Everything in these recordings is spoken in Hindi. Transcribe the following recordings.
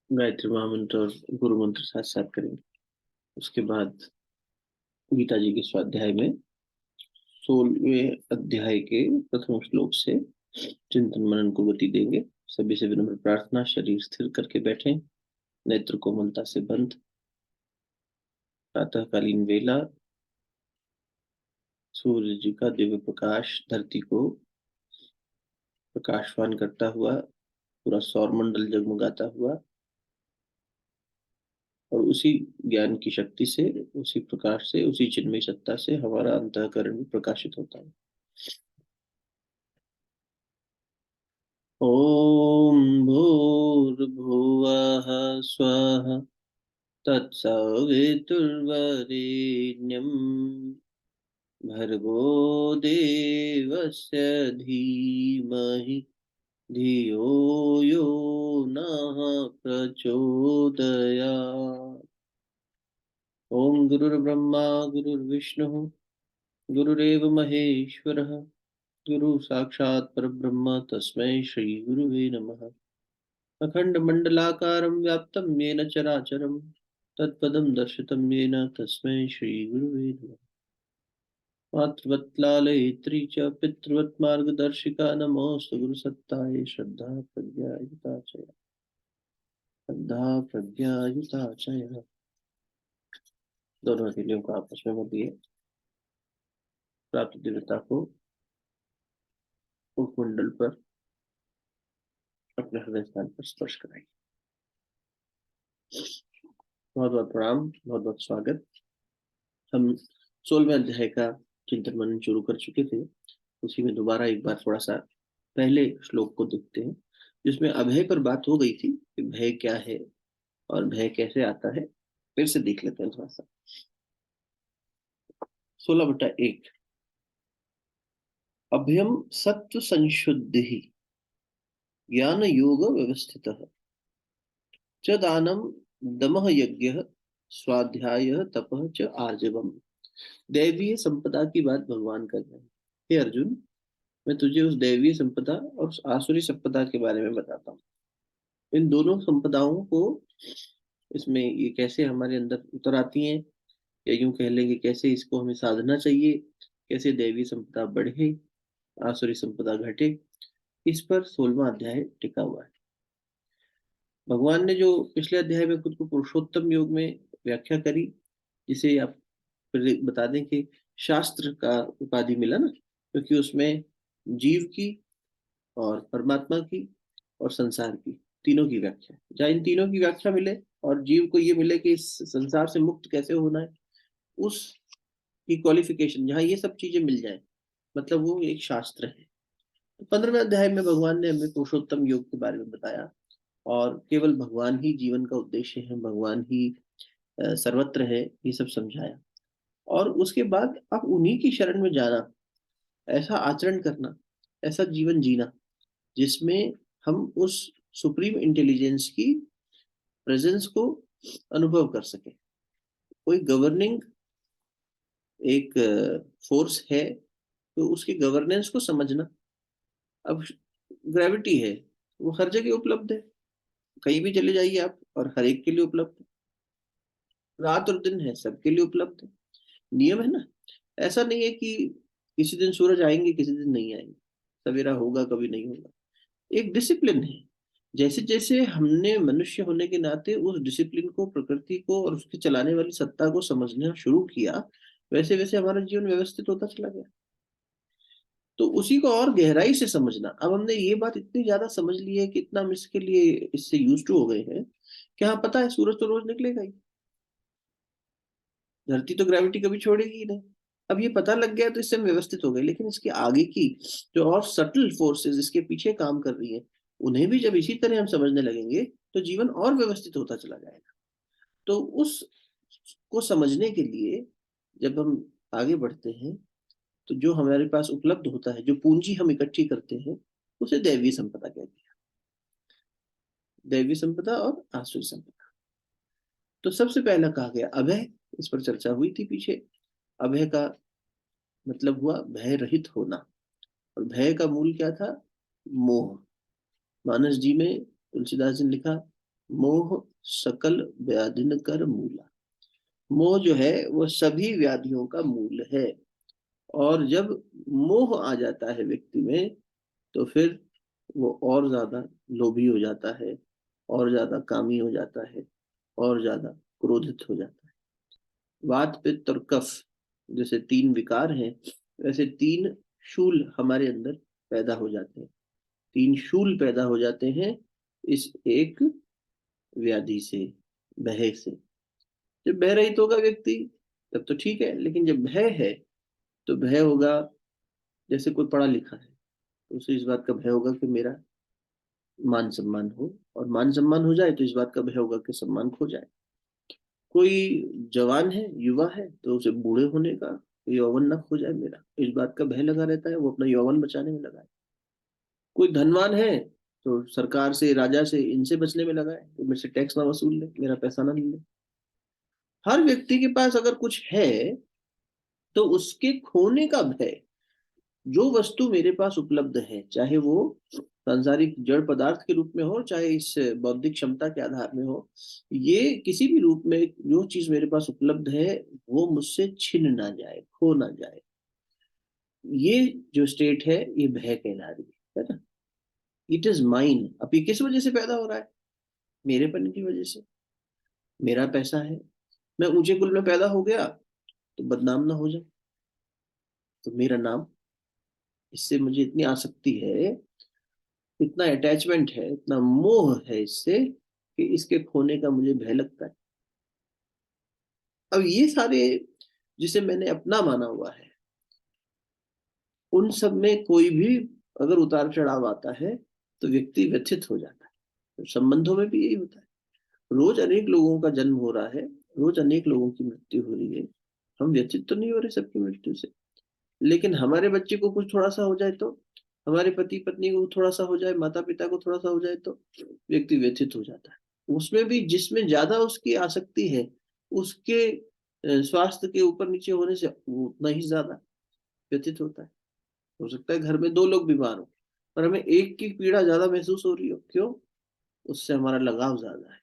गायत्री महामंत्र और गुरु मंत्र साथ साथ करेंगे। उसके बाद गीता जी के स्वाध्याय में 16वें अध्याय के प्रथम श्लोक से चिंतन मनन को गति देंगे। सभी से विनम्र प्रार्थना, शरीर स्थिर करके बैठें, नेत्र कोमलता से बंद। प्रातःकालीन वेला, सूर्य जी का दिव्य प्रकाश धरती को प्रकाशवान करता हुआ, पूरा सौर मंडल जगमगाता हुआ, और उसी ज्ञान की शक्ति से, उसी प्रकाश से, उसी चिन्मय सत्ता से हमारा अंतःकरण भी प्रकाशित होता है। ओम भूर्भुवः स्वः तत्सवितुर्वरेण्यं भर्गो देवस्य धीमहि धियो यो नः प्रचोदयात्। ओम गुरुर्ब्रह्मा गुरुर्विष्णुः गुरुरेव महेश्वरः, गुरु साक्षात् परब्रह्म तस्मै श्री गुरुवे नमः। अखण्डमण्डलाकारं व्याप्तं येन चराचरं तत्पदं दर्शितं येन तस्मै श्री गुरुवे नमः। मातृवत् लालयित्री च पितृवत् मार्गदर्शिका नमोऽस्तु गुरुसत्तायै। श्रद्धा प्रज्ञायुता चय दोनों हथेलियों को आपस में मत दिए। प्राप्त दिव्यता को मुखमंडल पर, अपने हृदय स्थान पर स्पर्श कराइए। बहुत बहुत प्रणाम, बहुत बहुत स्वागत। हम 16वें अध्याय का चिंतन मनन शुरू कर चुके थे। उसी में दोबारा एक बार थोड़ा सा पहले श्लोक को देखते हैं, जिसमें अभय पर बात हो गई थी कि भय क्या है और भय कैसे आता है। फिर से देख लेते हैं थोड़ा सा। 16/1। अभयम सत्व संशुद्धि ज्ञान योग व्यवस्थित च दानम दमः यज्ञ स्वाध्याय तपः च आर्जवम। दैवीय संपदा की बात भगवान कर रहे हैं। हे अर्जुन, मैं तुझे उस दैवीय संपदा और उस आसुरी संपदा के बारे में बताता हूँ। इन दोनों संपदाओं को, इसमें ये कैसे हमारे अंदर उतर आती हैं, या यूं कह लेंगे कैसे इसको हमें साधना चाहिए, कैसे दैवीय संपदा बढ़े, आसुरी संपदा घटे। इस पर 16वां अध्याय टिका हुआ है। भगवान ने जो पिछले अध्याय में खुद को पुरुषोत्तम योग में व्याख्या करी, जिसे आप फिर बता दें कि शास्त्र का उपाधि मिला ना, क्योंकि उसमें जीव की और परमात्मा की और संसार की, तीनों की व्याख्या, जहाँ इन तीनों की व्याख्या मिले और जीव को ये मिले कि इस संसार से मुक्त कैसे होना है, उस की क्वालिफिकेशन जहाँ ये सब चीजें मिल जाए, मतलब वो एक शास्त्र है। तो 15वें अध्याय में भगवान ने हमें पुरुषोत्तम योग के बारे में बताया, और केवल भगवान ही जीवन का उद्देश्य है, भगवान ही सर्वत्र है, ये सब समझाया। और उसके बाद अब उन्हीं की शरण में जाना, ऐसा आचरण करना, ऐसा जीवन जीना जिसमें हम उस सुप्रीम इंटेलिजेंस की प्रेजेंस को अनुभव कर सके। कोई गवर्निंग एक फोर्स है, तो उसकी गवर्नेंस को समझना। अब ग्रेविटी है, वो हर जगह उपलब्ध है, कहीं भी चले जाइए आप और हर एक के लिए उपलब्ध है। रात और दिन है, सबके लिए उपलब्ध है। नियम है ना। ऐसा नहीं है कि किसी दिन सूरज आएंगे किसी दिन नहीं आएंगे, सवेरा होगा कभी नहीं होगा। एक डिसिप्लिन है। जैसे जैसे हमने मनुष्य होने के नाते उस डिसिप्लिन को, प्रकृति को और उसके चलाने वाली सत्ता को समझना शुरू किया, वैसे वैसे हमारा जीवन व्यवस्थित होता चला गया। तो उसी को और गहराई से समझना। अब हमने ये बात इतनी ज्यादा समझ ली है कि इतना हम इसके लिए इससे यूज टू हो गए हैं कि हाँ, पता है सूरज तो रोज निकलेगा ही, धरती तो ग्रेविटी कभी छोड़ेगी ही नहीं। अब ये पता लग गया तो इससे हम व्यवस्थित हो गए, लेकिन इसके आगे की जो और सटल फोर्सेस इसके पीछे काम कर रही है, उन्हें भी जब इसी तरह हम समझने लगेंगे तो जीवन और व्यवस्थित होता चला जाएगा। तो उस को समझने के लिए जब हम आगे बढ़ते हैं, तो जो हमारे पास उपलब्ध होता है, जो पूंजी हम इकट्ठी करते हैं, उसे दैवीय संपदा कहते हैं। दैवीय संपदा और आसुरी संपदा। तो सबसे पहला कहा गया अभय। इस पर चर्चा हुई थी पीछे। अभय का मतलब हुआ भय रहित होना। और भय का मूल क्या था? मोह। मानस जी में तुलसीदास जी ने लिखा मोह सकल व्याधिन कर मूला। मोह जो है वो सभी व्याधियों का मूल है। और जब मोह आ जाता है व्यक्ति में तो फिर वो और ज्यादा लोभी हो जाता है, और ज्यादा कामी हो जाता है, और ज्यादा क्रोधित हो जाता है। वात पित्त और कफ जैसे तीन विकार हैं, वैसे तीन शूल हमारे अंदर पैदा हो जाते हैं। तीन शूल पैदा हो जाते हैं इस एक व्याधि से, भय से। जब भय रहित होगा व्यक्ति तब तो ठीक है, लेकिन जब भय है तो भय होगा, जैसे कोई पढ़ा लिखा है तो उसे इस बात का भय होगा कि मेरा मान सम्मान हो, और मान सम्मान हो जाए तो इस बात का भय होगा कि सम्मान खो जाए। कोई जवान है, युवा है, तो उसे बूढ़े होने का, यौवन ना खो जाए मेरा, इस बात का भय लगा रहता है, वो अपना यौवन बचाने में लगा है। कोई धनवान है तो सरकार से, राजा से, इनसे बचने में लगा है कि मेरे से टैक्स ना वसूल ले, मेरा पैसा ना ले। हर व्यक्ति के पास अगर कुछ है तो उसके खोने का भय। जो वस्तु मेरे पास उपलब्ध है, चाहे वो सांसारिक जड़ पदार्थ के रूप में हो, चाहे इस बौद्धिक क्षमता के आधार में हो, ये किसी भी रूप में जो चीज मेरे पास उपलब्ध है वो मुझसे छिन ना जाए, खो ना जाए, ये जो स्टेट है ये भय कहला रही है ना। It is mine. अब ये किस वजह से पैदा हो रहा है? मेरेपन की वजह से। मेरा पैसा है, मैं ऊंचे कुल में पैदा हो गया तो बदनाम ना हो जाए, तो मेरा नाम, इससे मुझे इतनी आसक्ति है, इतना अटैचमेंट है, इतना मोह है इससे कि इसके खोने का मुझे भय लगता है। अब ये सारे जिसे मैंने अपना माना हुआ है, उन सब में कोई भी अगर उतार चढ़ाव आता है तो व्यक्ति व्यथित हो जाता है। तो संबंधों में भी यही होता है। रोज अनेक लोगों का जन्म हो रहा है, रोज अनेक लोगों की मृत्यु हो रही है। हम व्यथित तो नहीं हो रहे सबकी मृत्यु से, लेकिन हमारे बच्चे को कुछ थोड़ा सा हो जाए तो, हमारे पति पत्नी को थोड़ा सा हो जाए, माता पिता को थोड़ा सा हो जाए तो व्यक्ति व्यथित हो जाता है। उसमें भी जिसमें ज्यादा उसकी आसक्ति है, उसके स्वास्थ्य के ऊपर नीचे होने से वो उतना ही ज्यादा व्यथित होता है। हो सकता है घर में दो लोग बीमार हो पर हमें एक की पीड़ा ज्यादा महसूस हो रही हो, क्यों? उससे हमारा लगाव ज्यादा है।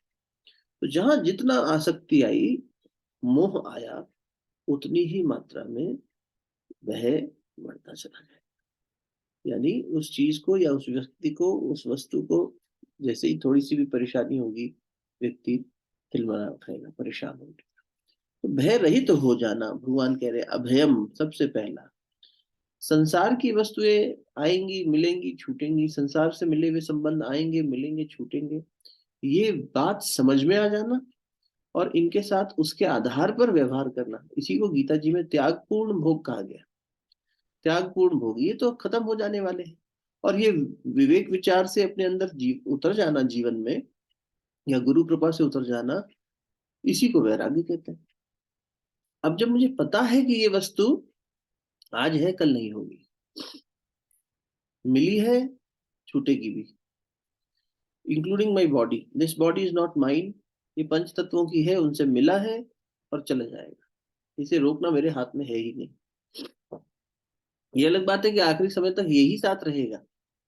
तो जहां जितना आसक्ति आई, मोह आया, उतनी ही मात्रा में वह बढ़ता चला जाए। यानी उस चीज को या उस व्यक्ति को, उस वस्तु को, जैसे ही थोड़ी सी भी परेशानी होगी, व्यक्ति तिलमरा उठेगा, परेशान होगा। तो भय रहित तो हो जाना, भगवान कह रहे अभयम सबसे पहला। संसार की वस्तुएं आएंगी, मिलेंगी, छूटेंगी, संसार से मिले हुए संबंध आएंगे, मिलेंगे, छूटेंगे, ये बात समझ में आ जाना और इनके साथ उसके आधार पर व्यवहार करना, इसी को गीता जी में त्यागपूर्ण भोग कहा गया। त्यागपूर्ण भोग ये तो खत्म हो जाने वाले हैं। और ये विवेक विचार से अपने अंदर उतर जाना जीवन में, या गुरु कृपा से उतर जाना, इसी को वैराग्य कहते हैं। अब जब मुझे पता है कि ये वस्तु आज है कल नहीं होगी, मिली है, छूटेगी भी, including my body, this body is not mine, ये पंच तत्वों की है, उनसे मिला है और चला जाएगा, इसे रोकना मेरे हाथ में है ही नहीं। ये अलग बात है कि आखिरी समय तक यही साथ रहेगा,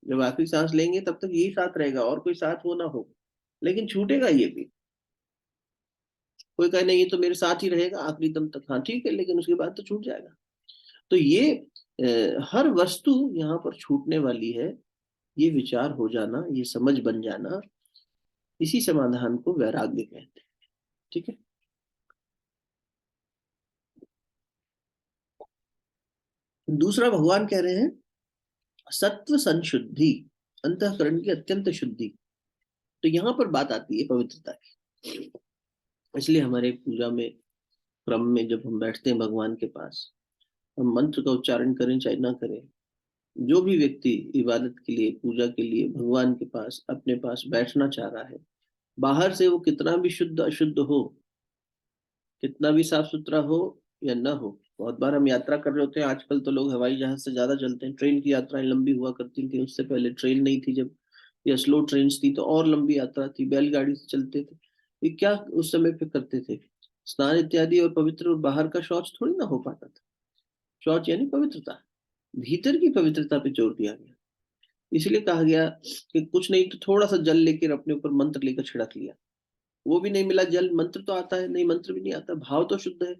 जब आखिरी सांस लेंगे तब तक यही साथ रहेगा, और कोई साथ हो ना हो, लेकिन छूटेगा ये भी। कोई कहे नहीं ये तो मेरे साथ ही रहेगा आखिरी दम तक, हाँ ठीक है, लेकिन उसके बाद तो छूट जाएगा। तो ये हर वस्तु यहाँ पर छूटने वाली है, ये विचार हो जाना, ये समझ बन जाना, इसी समाधान को वैराग्य कहते हैं। ठीक है। दूसरा भगवान कह रहे हैं सत्व संशुद्धि, अंतःकरण की अत्यंत शुद्धि। तो यहाँ पर बात आती है पवित्रता की। इसलिए हमारे पूजा में, क्रम में जब हम बैठते हैं भगवान के पास, हम मंत्र का उच्चारण करें चाहे ना करें, जो भी व्यक्ति इबादत के लिए, पूजा के लिए भगवान के पास, अपने पास बैठना चाह रहा है, बाहर से वो कितना भी शुद्ध अशुद्ध हो, कितना भी साफ सुथरा हो या ना हो। बहुत बार हम यात्रा कर रहे होते हैं, आजकल तो लोग हवाई जहाज से ज्यादा चलते हैं, ट्रेन की यात्राएं लंबी हुआ करती थी, उससे पहले ट्रेन नहीं थी जब, या स्लो ट्रेन थी तो और लंबी यात्रा थी, बैलगाड़ी से चलते थे। ये क्या उस समय पे करते थे? स्नान इत्यादि और पवित्र, और बाहर का शौच थोड़ी ना हो पाता था। शौच यानी पवित्रता, भीतर की पवित्रता पे जोर दिया गया। इसलिए कहा गया कि कुछ नहीं तो थोड़ा सा जल लेकर अपने ऊपर मंत्र लेकर छिड़क लिया, वो भी नहीं मिला जल, मंत्र तो आता है नहीं, मंत्र भी नहीं आता, भाव तो शुद्ध है,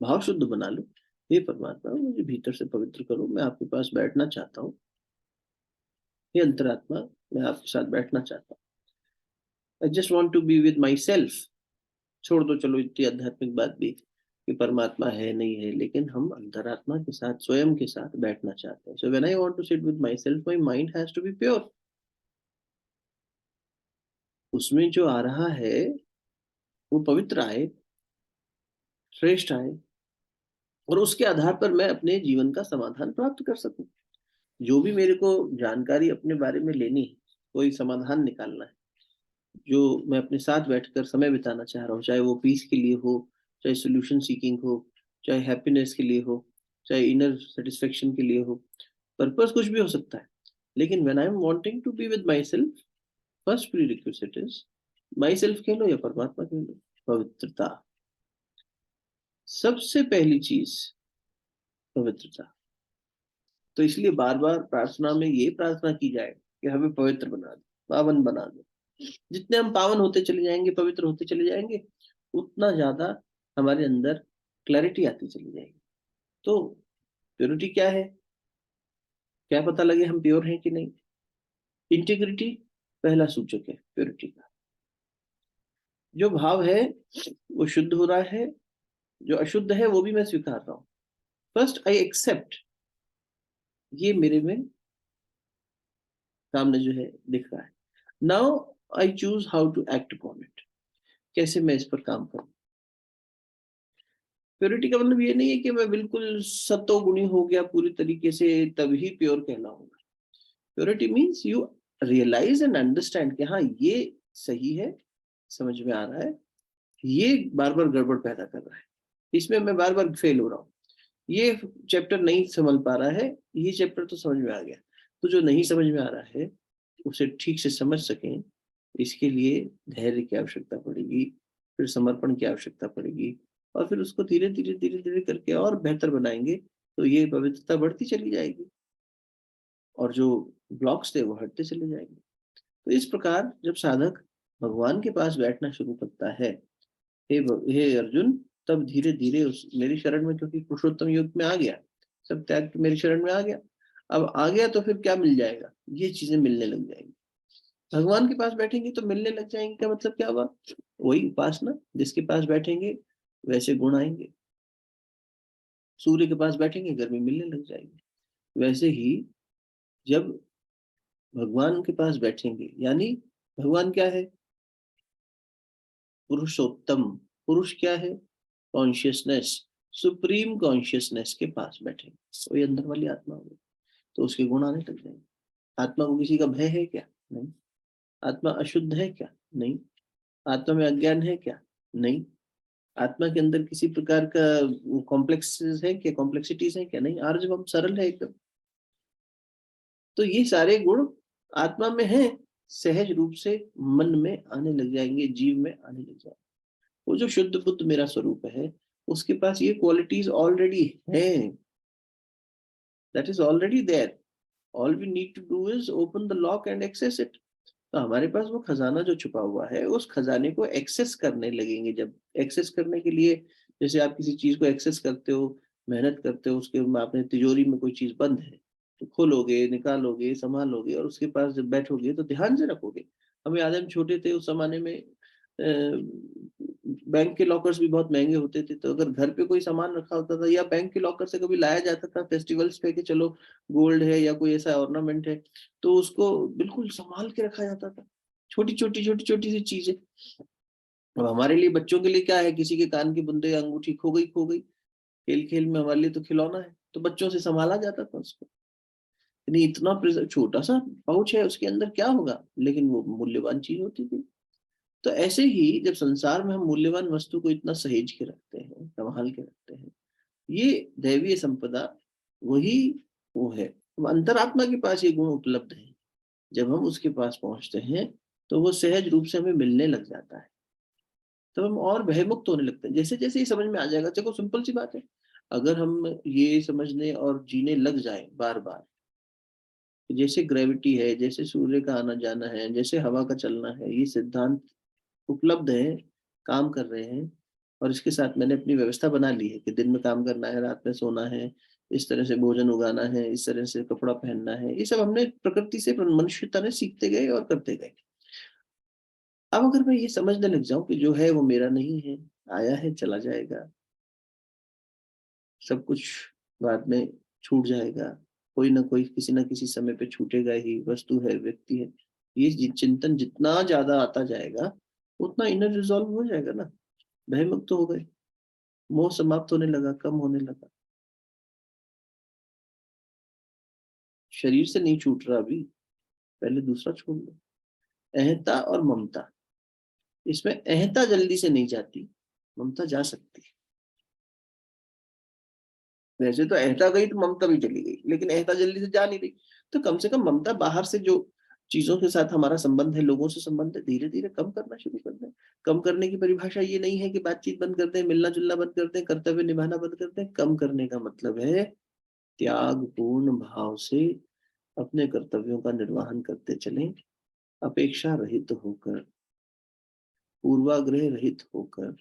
भाव शुद्ध बना लो। हे परमात्मा मुझे भीतर से पवित्र करो, मैं आपके पास बैठना चाहता हूँ। हे अंतरात्मा मैं आपके साथ बैठना चाहता हूँ। I just want to be with my self. छोड़ दो चलो इतनी आध्यात्मिक बात भी कि परमात्मा है नहीं है, लेकिन हम अंतरात्मा के साथ, स्वयं के साथ बैठना चाहते हैं। So when I want to sit with my self, my mind has to be pure. उसमें जो आ रहा है वो पवित्र आए, श्रेष्ठ आए, और उसके आधार पर मैं अपने जीवन का समाधान प्राप्त कर सकूं। जो भी मेरे को जानकारी अपने बारे में लेनी है, कोई समाधान निकालना है, जो मैं अपने साथ बैठकर समय बिताना चाह रहा हूँ, चाहे वो पीस के लिए हो, चाहे सोल्यूशन सीकिंग हो, चाहे हैप्पीनेस के लिए हो, चाहे इनर सेटिस्फेक्शन के लिए हो, पर्पस कुछ भी हो सकता है। लेकिन when I am wanting to be with my self, first prerequisite is, my self कह लो या परमात्मा कह लो, पवित्रता। सबसे पहली चीज पवित्रता। तो इसलिए बार बार प्रार्थना में ये प्रार्थना की जाए कि हमें पवित्र बना दो, पावन बना दो। जितने हम पावन होते चले जाएंगे, पवित्र होते चले जाएंगे, उतना ज्यादा हमारे अंदर क्लैरिटी आती चली जाएगी। तो प्योरिटी क्या है, क्या पता लगे हम प्योर हैं कि नहीं? इंटीग्रिटी पहला सूचक है प्योरिटी का। जो भाव है वो शुद्ध हो रहा है, जो अशुद्ध है वो भी मैं स्वीकार रहा हूं। फर्स्ट आई एक्सेप्ट, ये मेरे में सामने जो है दिख रहा है। Now I choose how to act upon it, कैसे मैं इस पर काम करूं। प्योरिटी का मतलब ये नहीं है कि मैं बिल्कुल सतो गुणी हो गया पूरी तरीके से तभी प्योर कहलाऊंगा। Purity means you realise and understand कि हाँ ये सही है, समझ में आ रहा है, ये बार बार गड़बड़ पैदा कर रहा है, इसमें मैं बार बार फेल हो रहा हूँ, ये चैप्टर नहीं समझ पा रहा है, ये चैप्टर तो समझ में आ गया। तो जो नहीं समझ में आ रहा है उसे ठीक से समझ सकें, इसके लिए धैर्य की आवश्यकता पड़ेगी, फिर समर्पण की आवश्यकता पड़ेगी, और फिर उसको धीरे धीरे धीरे धीरे करके और बेहतर बनाएंगे तो ये पवित्रता बढ़ती चली जाएगी और जो ब्लॉक्स थे वो हटते चले जाएंगे। तो इस प्रकार जब साधक भगवान के पास बैठना शुरू करता है, हे अर्जुन, तब धीरे धीरे उस मेरी शरण में, क्योंकि पुरुषोत्तम युग में आ गया, सब त्याग के मेरी शरण में आ गया। अब आ गया तो फिर क्या मिल जाएगा, ये चीजें मिलने लग जाएंगी। भगवान के पास बैठेंगे तो मिलने लग जाएंगे का मतलब क्या हुआ? वही उपासना, जिसके पास बैठेंगे वैसे गुण आएंगे। सूर्य के पास बैठेंगे गर्मी मिलने लग जाएगी। वैसे ही जब भगवान के पास बैठेंगे, यानी भगवान क्या है? पुरुषोत्तम। पुरुष क्या है? कॉन्शियसनेस, सुप्रीम कॉन्शियसनेस के पास बैठेंगे, वही अंदर वाली आत्मा होगी, तो उसके गुण आने लग जाएंगे। आत्मा को किसी का भय है क्या? नहीं। आत्मा अशुद्ध है क्या? नहीं। आत्मा में अज्ञान है क्या? नहीं। आत्मा के अंदर किसी प्रकार का कॉम्प्लेक्स है क्या, कॉम्प्लेक्सिटीज है क्या? नहीं। जब हम सरल है एकदम। तो ये सारे गुण आत्मा में है, सहज रूप से मन में आने लग जाएंगे, जीव में आने लग जाएंगे। वो जो शुद्ध बुद्ध मेरा स्वरूप है, उसके पास ये क्वालिटीज ऑलरेडी हैं, that is already there. All we need to do is open the lock and access it. तो हमारे पास वो खजाना जो छुपा हुआ है, उस खजाने को एक्सेस करने लगेंगे। जब एक्सेस करने के लिए, जैसे आप किसी चीज को एक्सेस करते हो, मेहनत करते हो, उसके आपने तिजोरी में कोई चीज बंद है तो खोलोगे, निकालोगे, संभालोगे, और उसके पास जब बैठोगे तो ध्यान से रखोगे। हमें याद है हम छोटे थे उस जमाने में, बैंक के लॉकर्स भी बहुत महंगे होते थे, तो अगर घर पे कोई सामान रखा होता था या बैंक के लॉकर से कभी लाया जाता था फेस्टिवल्स पे कि चलो गोल्ड है या कोई ऐसा ऑर्नामेंट है, तो उसको बिल्कुल संभाल के रखा जाता था। छोटी छोटी सी चीजें। अब हमारे लिए, बच्चों के लिए क्या है, किसी के कान की बुंदे, अंगूठी खो गई, खो गई, खेल खेल में हमारे लिए तो खिलौना है, तो बच्चों से संभाला जाता था उसको। यानी इतना छोटा सा पाउच है, उसके अंदर क्या होगा, लेकिन वो मूल्यवान चीज होती थी। तो ऐसे ही जब संसार में हम मूल्यवान वस्तु को इतना सहेज के रखते हैं, संभाल के रखते हैं, ये दैवीय संपदा वही वो है। अब अंतरात्मा के पास ये गुण उपलब्ध है। जब हम उसके पास पहुंचते हैं तो वो सहज रूप से हमें मिलने लग जाता है, तब हम और भयमुक्त होने लगते हैं। जैसे जैसे ये समझ में आ जाएगा, देखो सिंपल सी बात है, अगर हम ये समझने और जीने लग जाए बार बार जैसे ग्रेविटी है, जैसे सूर्य का आना जाना है, जैसे हवा का चलना है, ये सिद्धांत उपलब्ध है, काम कर रहे हैं। और इसके साथ मैंने अपनी व्यवस्था बना ली है कि दिन में काम करना है, रात में सोना है, इस तरह से भोजन उगाना है, इस तरह से कपड़ा पहनना है। ये सब हमने प्रकृति से, मनुष्यता ने सीखते गए और करते गए। अब अगर मैं ये समझने लग जाऊं कि जो है वो मेरा नहीं है, आया है चला जाएगा, सब कुछ बाद में छूट जाएगा, कोई ना कोई किसी ना किसी समय पे छूटेगा ही, वस्तु है, व्यक्ति है, ये चिंतन जितना ज्यादा आता जाएगा उतना इनर रिजॉल्व हो जाएगा ना, भयमुक्त तो हो गए, मोह समाप्त होने लगा, कम होने लगा। शरीर से नहीं छूट रहा अभी, पहले दूसरा छोड़ लो, अहंता और ममता। इसमें अहंता जल्दी से नहीं जाती, ममता जा सकती है। वैसे तो अहंता गई तो ममता भी चली गई, लेकिन अहंता जल्दी से जा नहीं रही। तो कम से कम ममता, बाहर से जो चीजों के साथ हमारा संबंध है, लोगों से संबंध है, धीरे धीरे कम करना शुरू कर दें। कम करने की परिभाषा ये नहीं है कि बातचीत बंद कर दें, मिलना जुलना बंद कर दें, कर्तव्य निभाना बंद कर दें। कम करने का मतलब है त्याग पूर्ण भाव से अपने कर्तव्यों का निर्वहन करते चलें, अपेक्षा रहित होकर, पूर्वाग्रह रहित होकर।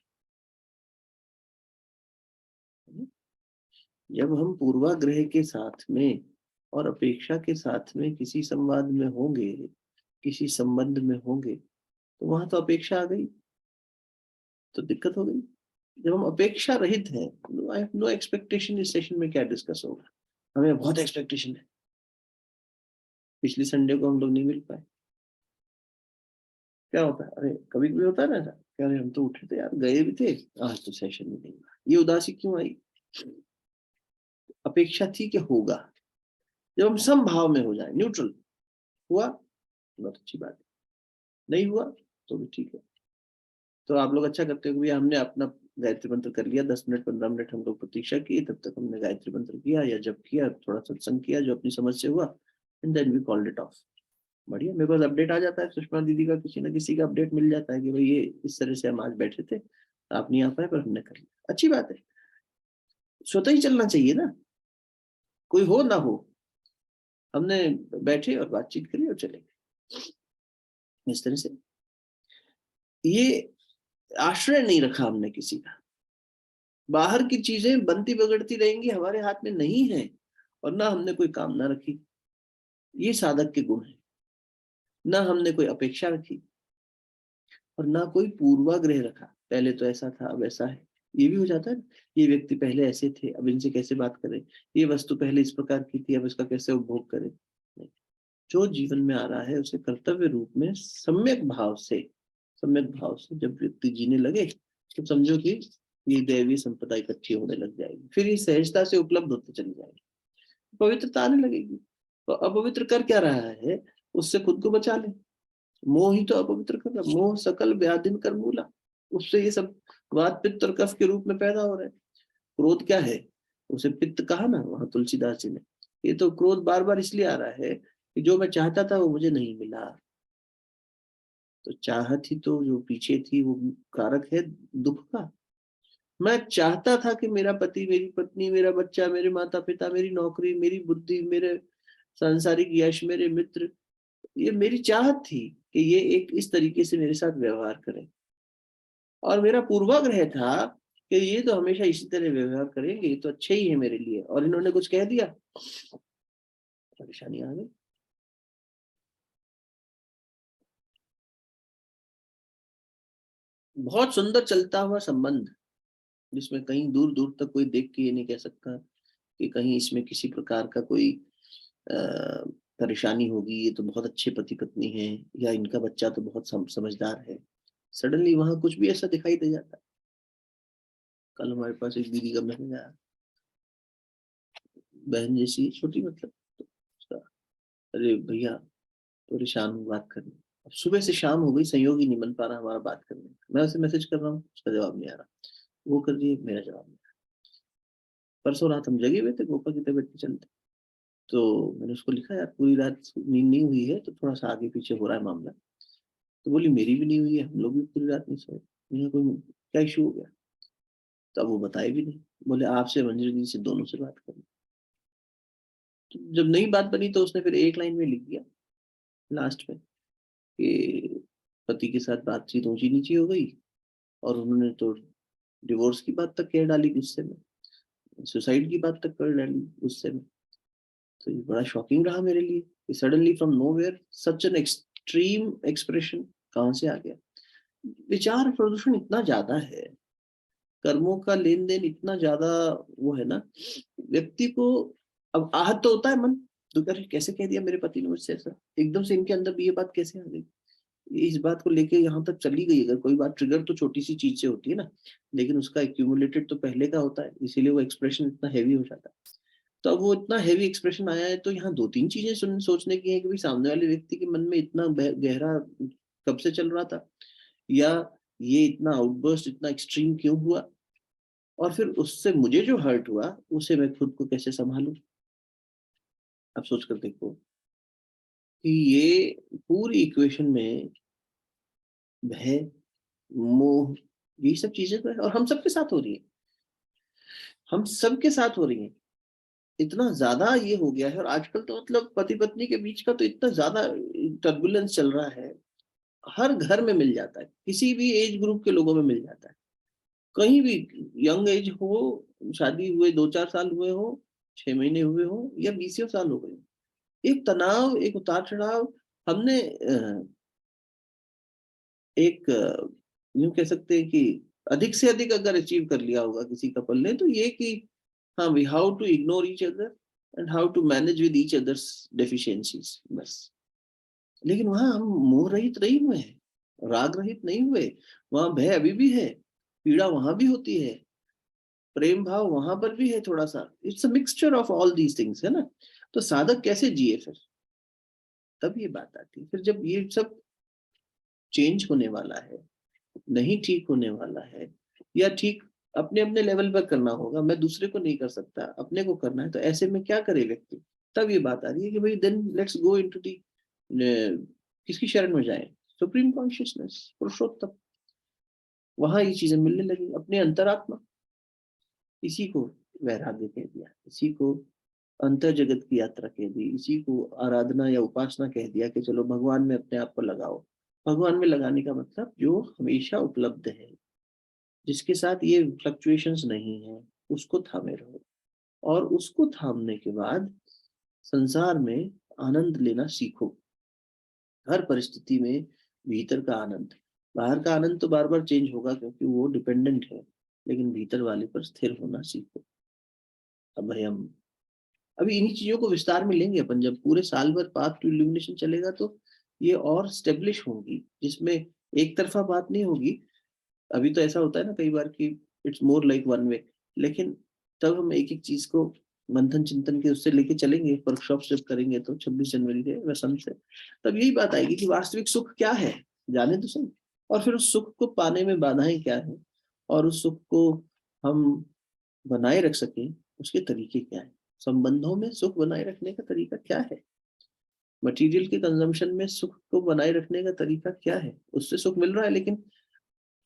जब हम पूर्वाग्रह के साथ में और अपेक्षा के साथ में किसी संवाद में होंगे, किसी संबंध में होंगे, तो वहां तो अपेक्षा आ गई, तो दिक्कत हो गई। जब हम अपेक्षा रहित हैं, आई हैव नो एक्सपेक्टेशन, इस सेशन में क्या डिस्कस होगा, हमें बहुत एक्सपेक्टेशन है। पिछली संडे को हम लोग नहीं मिल पाए, क्या होता है, अरे कभी कभी होता है ना ऐसा, क्या अरे हम तो उठे थे यार, गए भी थे, आज तो सेशन में नहीं हुआ, ये उदासी क्यों आई? अपेक्षा थी कि होगा। जब हम समभाव में हो जाए, न्यूट्रल, हुआ बहुत अच्छी बात है, नहीं हुआ तो भी ठीक है। तो आप लोग अच्छा करते हो कि भैया हमने अपना गायत्री मंत्र कर लिया, 10 मिनट 15 मिनट हम लोग प्रतीक्षा की, तब तक हमने गायत्री मंत्र किया या जब किया, थोड़ा सत्संग किया जो अपनी समझ से हुआ, and then we called it off. बढ़िया, मेरे पास अपडेट आ जाता है, सुषमा दीदी का किसी ना किसी का अपडेट मिल जाता है कि भाई ये इस तरह से हम आज बैठे थे, आप नहीं आ पाए पर हमने कर लिया, अच्छी बात है। स्वतः ही चलना चाहिए ना, कोई हो ना हो, हमने बैठे और बातचीत करी और चले गए, इस तरह से। ये आश्रय नहीं रखा हमने किसी का, बाहर की चीजें बनती बिगड़ती रहेंगी, हमारे हाथ में नहीं है, और ना हमने कोई कामना रखी, ये साधक के गुण है। ना हमने कोई अपेक्षा रखी और ना कोई पूर्वाग्रह रखा, पहले तो ऐसा था अब ऐसा है। ये भी हो जाता है ना, ये व्यक्ति पहले ऐसे थे अब इनसे कैसे बात करें, ये वस्तु पहले इस प्रकार की थी अब इसका कैसे उपभोग करें। नहीं, जो जीवन में आ रहा है उसे कर्तव्य रूप में सम्यक भाव से जब व्यक्ति जीने लगे, तो समझो कि ये दैवीय संपदा इकट्ठी होने लग जाएगी, फिर ये सहजता से उपलब्ध होते चली जाएगी, पवित्रता आने लगेगी। तो अपवित्र कर क्या रहा है, उससे खुद को बचा ले। मोह ही तो अपवित्र कर रहा है, मोह सकल व्याधिन कर मूला, उससे ये सब वात पित्त और कफ के रूप में पैदा हो रहे हैं। क्रोध क्या है, उसे पित्त कहा ना वहां तुलसीदास जी ने। ये तो क्रोध बार बार इसलिए आ रहा है कि जो मैं चाहता था वो मुझे नहीं मिला। तो चाहत ही तो जो पीछे थी वो कारक है दुख का। मैं चाहता था कि मेरा पति, मेरी पत्नी, मेरा बच्चा, मेरे माता पिता, मेरी नौकरी, मेरी बुद्धि, मेरे सांसारिक यश, मेरे मित्र, ये मेरी चाहत थी कि ये एक इस तरीके से मेरे साथ व्यवहार करें, और मेरा पूर्वाग्रह था कि ये तो हमेशा इसी तरह व्यवहार करेंगे, ये तो अच्छे ही है मेरे लिए, और इन्होंने कुछ कह दिया, परेशानी आ गई। बहुत सुंदर चलता हुआ संबंध, जिसमें कहीं दूर दूर तक कोई देख के ये नहीं कह सकता कि कहीं इसमें किसी प्रकार का कोई अ, परेशानी होगी, ये तो बहुत अच्छे पति पत्नी हैं, या इनका बच्चा तो बहुत समझदार है। सडनली वहां कुछ भी ऐसा दिखाई दे जाता है। कल हमारे पास एक दीदी का मैसेज आया, बहन जैसी छोटी मतलब, तो उसका, अरे भैया परेशान हूँ बात करने, अब सुबह से शाम हो गई, संयोग ही नहीं बन पा रहा हमारा बात करने का। मैं उसे मैसेज कर रहा हूँ, उसका जवाब नहीं आ रहा, वो कर रही है, मेरा जवाब नहीं। परसों रात हम जगे हुए थे गोपा की तबीयत के चलते, तो मैंने उसको लिखा, यार पूरी रात नींद नहीं हुई है तो थोड़ा सा आगे पीछे हो रहा है मामला। तो बोली मेरी भी नहीं हुई है, हम लोग भी पूरी रात नहीं सोए। मैंने कोई क्या इशू हो गया, तो अब वो बताए भी नहीं। बोले आपसे, मंजरी दी से, दोनों से बात करनी। तो जब नई बात बनी तो उसने फिर एक लाइन में लिख दिया लास्ट में कि पति के साथ बातचीत ऊंची नीची हो गई, और उन्होंने तो डिवोर्स की बात तक कह डाली गुस्से में, सुसाइड की बात तक कर डाली गुस्से में। तो ये बड़ा शॉकिंग रहा मेरे लिए कि suddenly from nowhere such an extreme expression कहाँ से आ गया। विचार प्रदूषण इतना ज्यादा है, कर्मों का लेन देन इतना ज्यादा वो है ना, व्यक्ति को अब आहत तो होता है मन, तो कर कैसे कह दिया मेरे पति ने मुझसे ऐसा, एकदम से इनके अंदर भी ये बात कैसे आ गई, इस बात को लेके यहाँ तक चली गई। अगर कोई बात ट्रिगर तो छोटी सी चीज से होती है ना, लेकिन उसका एक्यूमुलेटेड तो पहले का होता है, इसीलिए वो एक्सप्रेशन इतना हैवी हो जाता है। तो अब वो इतना हैवी एक्सप्रेशन आया है, तो यहाँ दो तीन चीजें सोचने की है कि भाई सामने वाले व्यक्ति के मन में इतना गहरा कब से चल रहा था, या ये इतना आउटबर्स्ट इतना एक्सट्रीम क्यों हुआ, और फिर उससे मुझे जो हर्ट हुआ उसे मैं खुद को कैसे संभालूं। अब सोच कर देखो कि ये पूरी इक्वेशन में भय, मोह, ये सब चीजें तो है, और हम सबके साथ हो रही है, हम सबके साथ हो रही है। इतना ज्यादा ये हो गया है, और आजकल तो मतलब पति पत्नी के बीच का तो इतना ज्यादा टर्बुलेंस चल रहा है, हर घर में मिल जाता है, किसी भी एज ग्रुप के लोगों में मिल जाता है, कहीं भी यंग एज हो, शादी हुए 2-4 साल हुए हो, 6 महीने हुए हो, या 20 साल हो गए, एक तनाव, एक उतार चढ़ाव। हमने एक यूं कह सकते हैं कि अधिक से अधिक अगर अचीव कर लिया होगा किसी कपल ने, तो ये कि हाँ we how to ignore each other and how to manage with each others deficiencies, बस। लेकिन वहां हम मोह रहित नहीं हुए हैं, राग रहित नहीं हुए, वहां भय अभी भी है, पीड़ा वहां भी होती है, प्रेम भाव वहां पर भी है थोड़ा सा, it's a mixture of all these things, है ना। तो साधक कैसे जिए फिर, तब ये बात आती है। फिर जब ये सब चेंज होने वाला है, नहीं ठीक होने वाला है, या ठीक अपने अपने लेवल पर करना होगा, मैं दूसरे को नहीं कर सकता, अपने को करना है, तो ऐसे में क्या करे व्यक्ति। तब ये बात आ रही है कि भाई then let's go into the, किसकी शरण में जाए, सुप्रीम कॉन्शियसनेस, पुरुषोत्तम। वहां ये चीजें मिलने लगी, अपने अंतरात्मा। इसी को वैराग्य कह दिया, इसी को अंतर जगत की यात्रा कह दी, इसी को आराधना या उपासना कह दिया कि चलो भगवान में अपने आप को लगाओ। भगवान में लगाने का मतलब जो हमेशा उपलब्ध है, जिसके साथ ये फ्लक्चुएशंस नहीं है, उसको थामे रहो, और उसको थामने के बाद संसार में आनंद लेना सीखो, हर परिस्थिति में। भीतर का आनंद, बाहर का आनंद तो बार बार चेंज होगा क्योंकि वो डिपेंडेंट है, लेकिन भीतर वाले पर स्थिर होना सीखो। अब भाई हम अभी इन्हीं चीजों को विस्तार में लेंगे अपन, जब पूरे साल भर पाथ टू इल्यूमिनेशन चलेगा तो ये और स्टेब्लिश होगी, जिसमें एक तरफा बात नहीं होगी। अभी तो ऐसा होता है ना कई बार कि it's more like one way, लेकिन तब हम एक एक चीज को मंथन चिंतन के उससे लेके चलेंगे, वर्कशॉप जब करेंगे तो 26 जनवरी से वसंत से, तब यही बात आएगी कि वास्तविक सुख क्या है, जाने तो सही। और फिर उस सुख को पाने में बाधाएं क्या है, और उस सुख को हम बनाए रख सकें उसके तरीके क्या है, संबंधों में सुख बनाए रखने का तरीका क्या है, मटेरियल के कंजम्पशन में सुख को बनाए रखने का तरीका क्या है। उससे सुख मिल रहा है लेकिन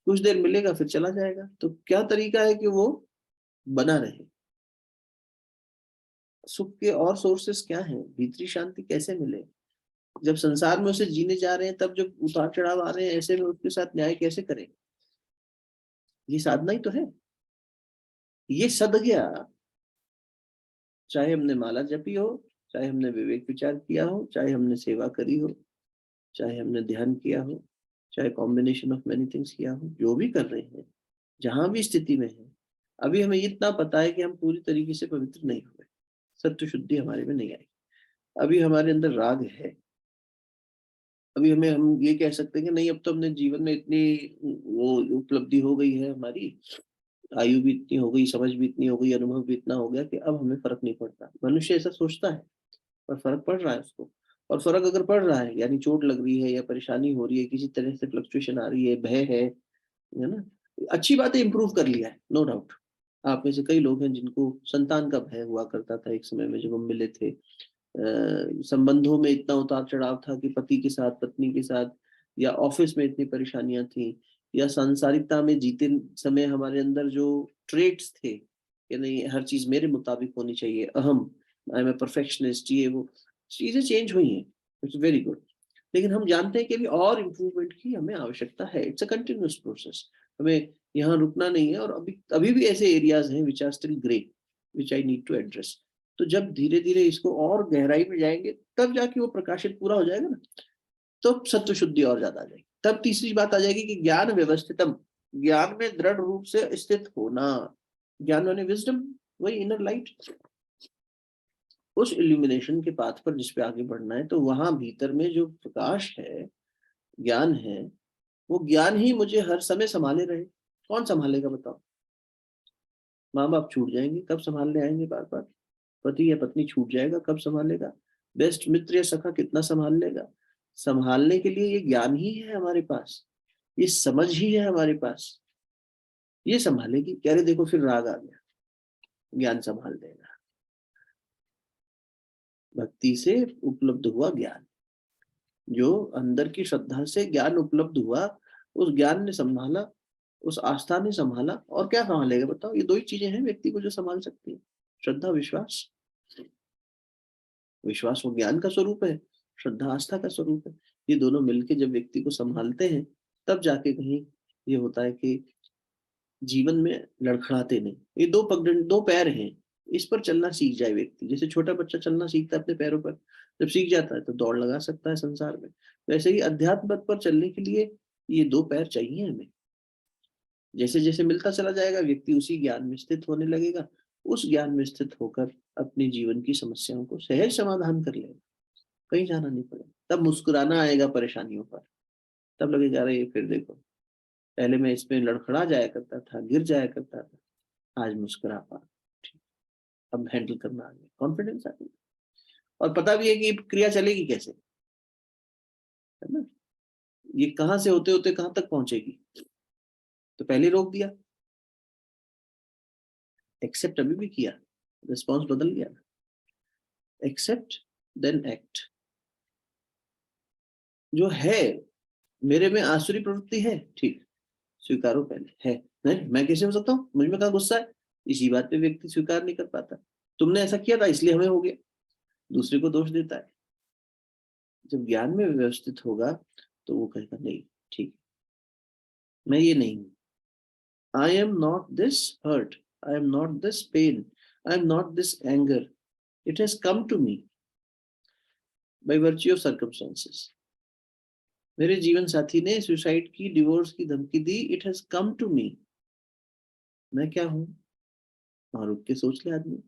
कुछ देर मिलेगा फिर चला जाएगा, तो क्या तरीका है कि वो बना रहे। सुख के और सोर्सेस क्या हैं, भीतरी शांति कैसे मिले, जब संसार में उसे जीने जा रहे हैं, तब जब उतार चढ़ाव आ रहे हैं ऐसे में उसके साथ न्याय कैसे करें। ये साधना ही तो है, ये सद गया। चाहे हमने माला जपी हो, चाहे हमने विवेक विचार किया हो, चाहे हमने सेवा करी हो, चाहे हमने ध्यान किया हो, चाहे कॉम्बिनेशन ऑफ मेनी थिंग्स किया हो, जो भी कर रहे हैं, जहां भी स्थिति में है, अभी हमें इतना पता है कि हम पूरी तरीके से पवित्र नहीं हुए, सत्य शुद्धि हमारे में नहीं आई, अभी हमारे अंदर राग है। अभी हमें हम ये कह सकते हैं कि नहीं अब तो हमने जीवन में इतनी वो उपलब्धि हो गई है हमारी, आयु भी इतनी हो गई, समझ भी इतनी हो गई, अनुभव भी इतना हो गया कि अब हमें फर्क नहीं पड़ता। मनुष्य ऐसा सोचता है, पर फर्क पड़ रहा है उसको। और फर्क अगर पड़ रहा है यानी चोट लग रही है या परेशानी हो रही है, किसी तरह से फ्लक्चुएशन आ रही है, भय है ना, अच्छी बात है, इंप्रूव कर लिया है, नो डाउट। आप में से कई लोग हैं जिनको संतान का भय हुआ करता था एक समय में जब हम मिले थे, संबंधों में इतना उतार चढ़ाव था कि पति के साथ, पत्नी के साथ, या ऑफिस में इतनी परेशानियां थी, या सांसारिकता में जीते समय हमारे अंदर जो ट्रेट्स थे कि नहीं हर चीज मेरे मुताबिक होनी चाहिए, अहम, आई एम ए परफेक्शनिस्ट, ये वो चीजें चेंज हुई हैं, इट्स वेरी गुड। लेकिन हम जानते हैं कि अभी और इम्प्रूवमेंट की हमें आवश्यकता है। इट्स अ कंटिन्यूअस प्रोसेस, हमें यहाँ रुकना नहीं है। और अभी अभी भी ऐसे एरियाज हैं which are still grey, which I need to address. तो जब धीरे धीरे इसको और गहराई में जाएंगे, तब जाके वो प्रकाशित पूरा हो जाएगा ना, तो सत्व शुद्धि और ज्यादा आ जाएगी। तब तीसरी बात आ जाएगी कि ज्ञान व्यवस्थितम, ज्ञान में दृढ़ रूप से स्थित होना। ज्ञान माने विजडम, वही इनर लाइट। उस इल्यूमिनेशन के पाथ पर जिस पे आगे बढ़ना है, तो वहां भीतर में जो प्रकाश है, ज्ञान है, वो ज्ञान ही मुझे हर समय संभाले रहे। कौन संभालेगा बताओ? माँ बाप छूट जाएंगे, कब संभालने आएंगे बार बार? पति या पत्नी छूट जाएगा, कब संभालेगा? बेस्ट मित्र या सखा कितना संभाल लेगा? संभालने के लिए ये ज्ञान ही है हमारे पास, ये समझ ही है हमारे पास, ये संभालेगी। कह रहे देखो फिर राग आ गया, ज्ञान संभाल देगा। भक्ति से उपलब्ध हुआ ज्ञान, जो अंदर की श्रद्धा से ज्ञान उपलब्ध हुआ, उस ज्ञान ने संभाला, उस आस्था ने संभाला। और क्या संभालेगा बताओ? ये दो ही चीजें हैं व्यक्ति को जो संभाल सकती है, श्रद्धा विश्वास। विश्वास वो ज्ञान का स्वरूप है, श्रद्धा आस्था का स्वरूप है। ये दोनों मिलके जब व्यक्ति को संभालते हैं, तब जाके कहीं ये होता है कि जीवन में लड़खड़ाते नहीं। ये दो पगडंड, दो पैर हैं, इस पर चलना सीख जाए व्यक्ति। जैसे छोटा बच्चा चलना सीखता है अपने पैरों पर, जब सीख जाता है तो दौड़ लगा सकता है संसार में। वैसे ही अध्यात्म पथ पर चलने के लिए ये दो पैर चाहिए हमें। जैसे जैसे मिलता चला जाएगा, व्यक्ति उसी ज्ञान में स्थित होने लगेगा। उस ज्ञान में स्थित होकर अपने जीवन की समस्याओं को सहज समाधान कर लेगा, कहीं जाना नहीं पड़ेगा। तब मुस्कुराना आएगा परेशानियों पर, तब लगेगा अरे फिर देखो, पहले मैं इसमें लड़खड़ा जाया करता था, गिर जाया करता था, आज मुस्कुरा पा, ठीक, अब हैंडल करना आ गया, कॉन्फिडेंस आ गया। और पता भी है कि क्रिया चलेगी कैसे, है ना? ये कहाँ से होते होते कहाँ तक पहुंचेगी, तो पहले रोक दिया, एक्सेप्ट अभी भी किया, रिस्पॉन्स बदल गया। Accept then act. जो है मेरे में आसुरी प्रवृत्ति है, ठीक, स्वीकारो पहले है। नहीं मैं कैसे हो सकता हूँ, मुझ में कहाँ गुस्सा है? इसी बात पे व्यक्ति स्वीकार नहीं कर पाता। तुमने ऐसा किया था इसलिए हमें हो गया, दूसरे को दोष देता है। जब ज्ञान में व्यवस्थित होगा तो वो कहेगा नहीं, ठीक, मैं ये नहीं हूँ। I am not this hurt, I am not this pain, I am not this anger, it has come to me by virtue of circumstances. मेरे जीवन साथी ने सुसाइड की, डिवोर्स की धमकी दी, it has come to me. मैं क्या हूँ? वहां रुक के सोच ले आदमी,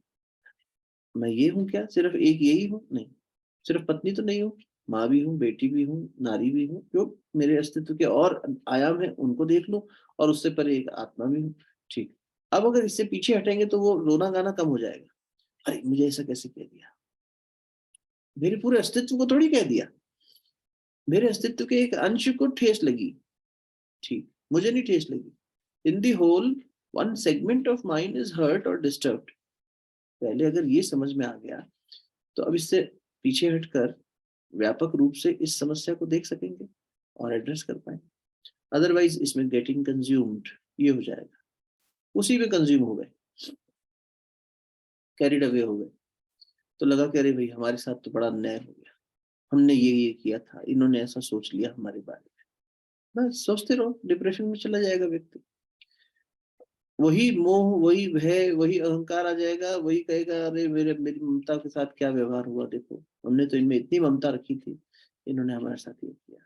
मैं ये हूँ क्या? सिर्फ एक यही हूँ? नहीं, सिर्फ पत्नी तो नहीं हूँ, माँ भी हूँ, बेटी भी हूँ, नारी भी हूँ। जो मेरे अस्तित्व के और आयाम है उनको देख लूं, और उससे परे एक आत्मा भी हूँ। ठीक, अब अगर इससे पीछे हटेंगे तो वो रोना गाना कम हो जाएगा। अरे मुझे ऐसा कैसे कह दिया, मेरे पूरे अस्तित्व को थोड़ी कह दिया, मेरे अस्तित्व के एक अंश को ठेस लगी, ठीक, मुझे नहीं ठेस लगी। In the whole one segment of mind is hurt और डिस्टर्ब्ड। पहले अगर ये समझ में आ गया, तो अब इससे पीछे हटकर व्यापक रूप से इस समस्या को देख सकेंगे और एड्रेस कर पाएंगे। अदरवाइज इसमें गेटिंग कंज्यूम्ड ये हो जाएगा, उसी में कंज्यूम हो गए, कैरिड अवे हो गए। तो लगा कि अरे भाई हमारे साथ तो बड़ा अन्याय हो गया, हमने ये किया था, इन्होंने ऐसा सोच लिया हमारे बारे में। बस सोचते रहो, डिप्रेशन में चला जाएगा व्यक्ति। वही मोह, वही भय, वही अहंकार आ जाएगा, वही कहेगा अरे मेरी ममता के साथ क्या व्यवहार हुआ, देखो हमने तो इनमें इतनी ममता रखी थी, इन्होंने हमारे साथ ये किया।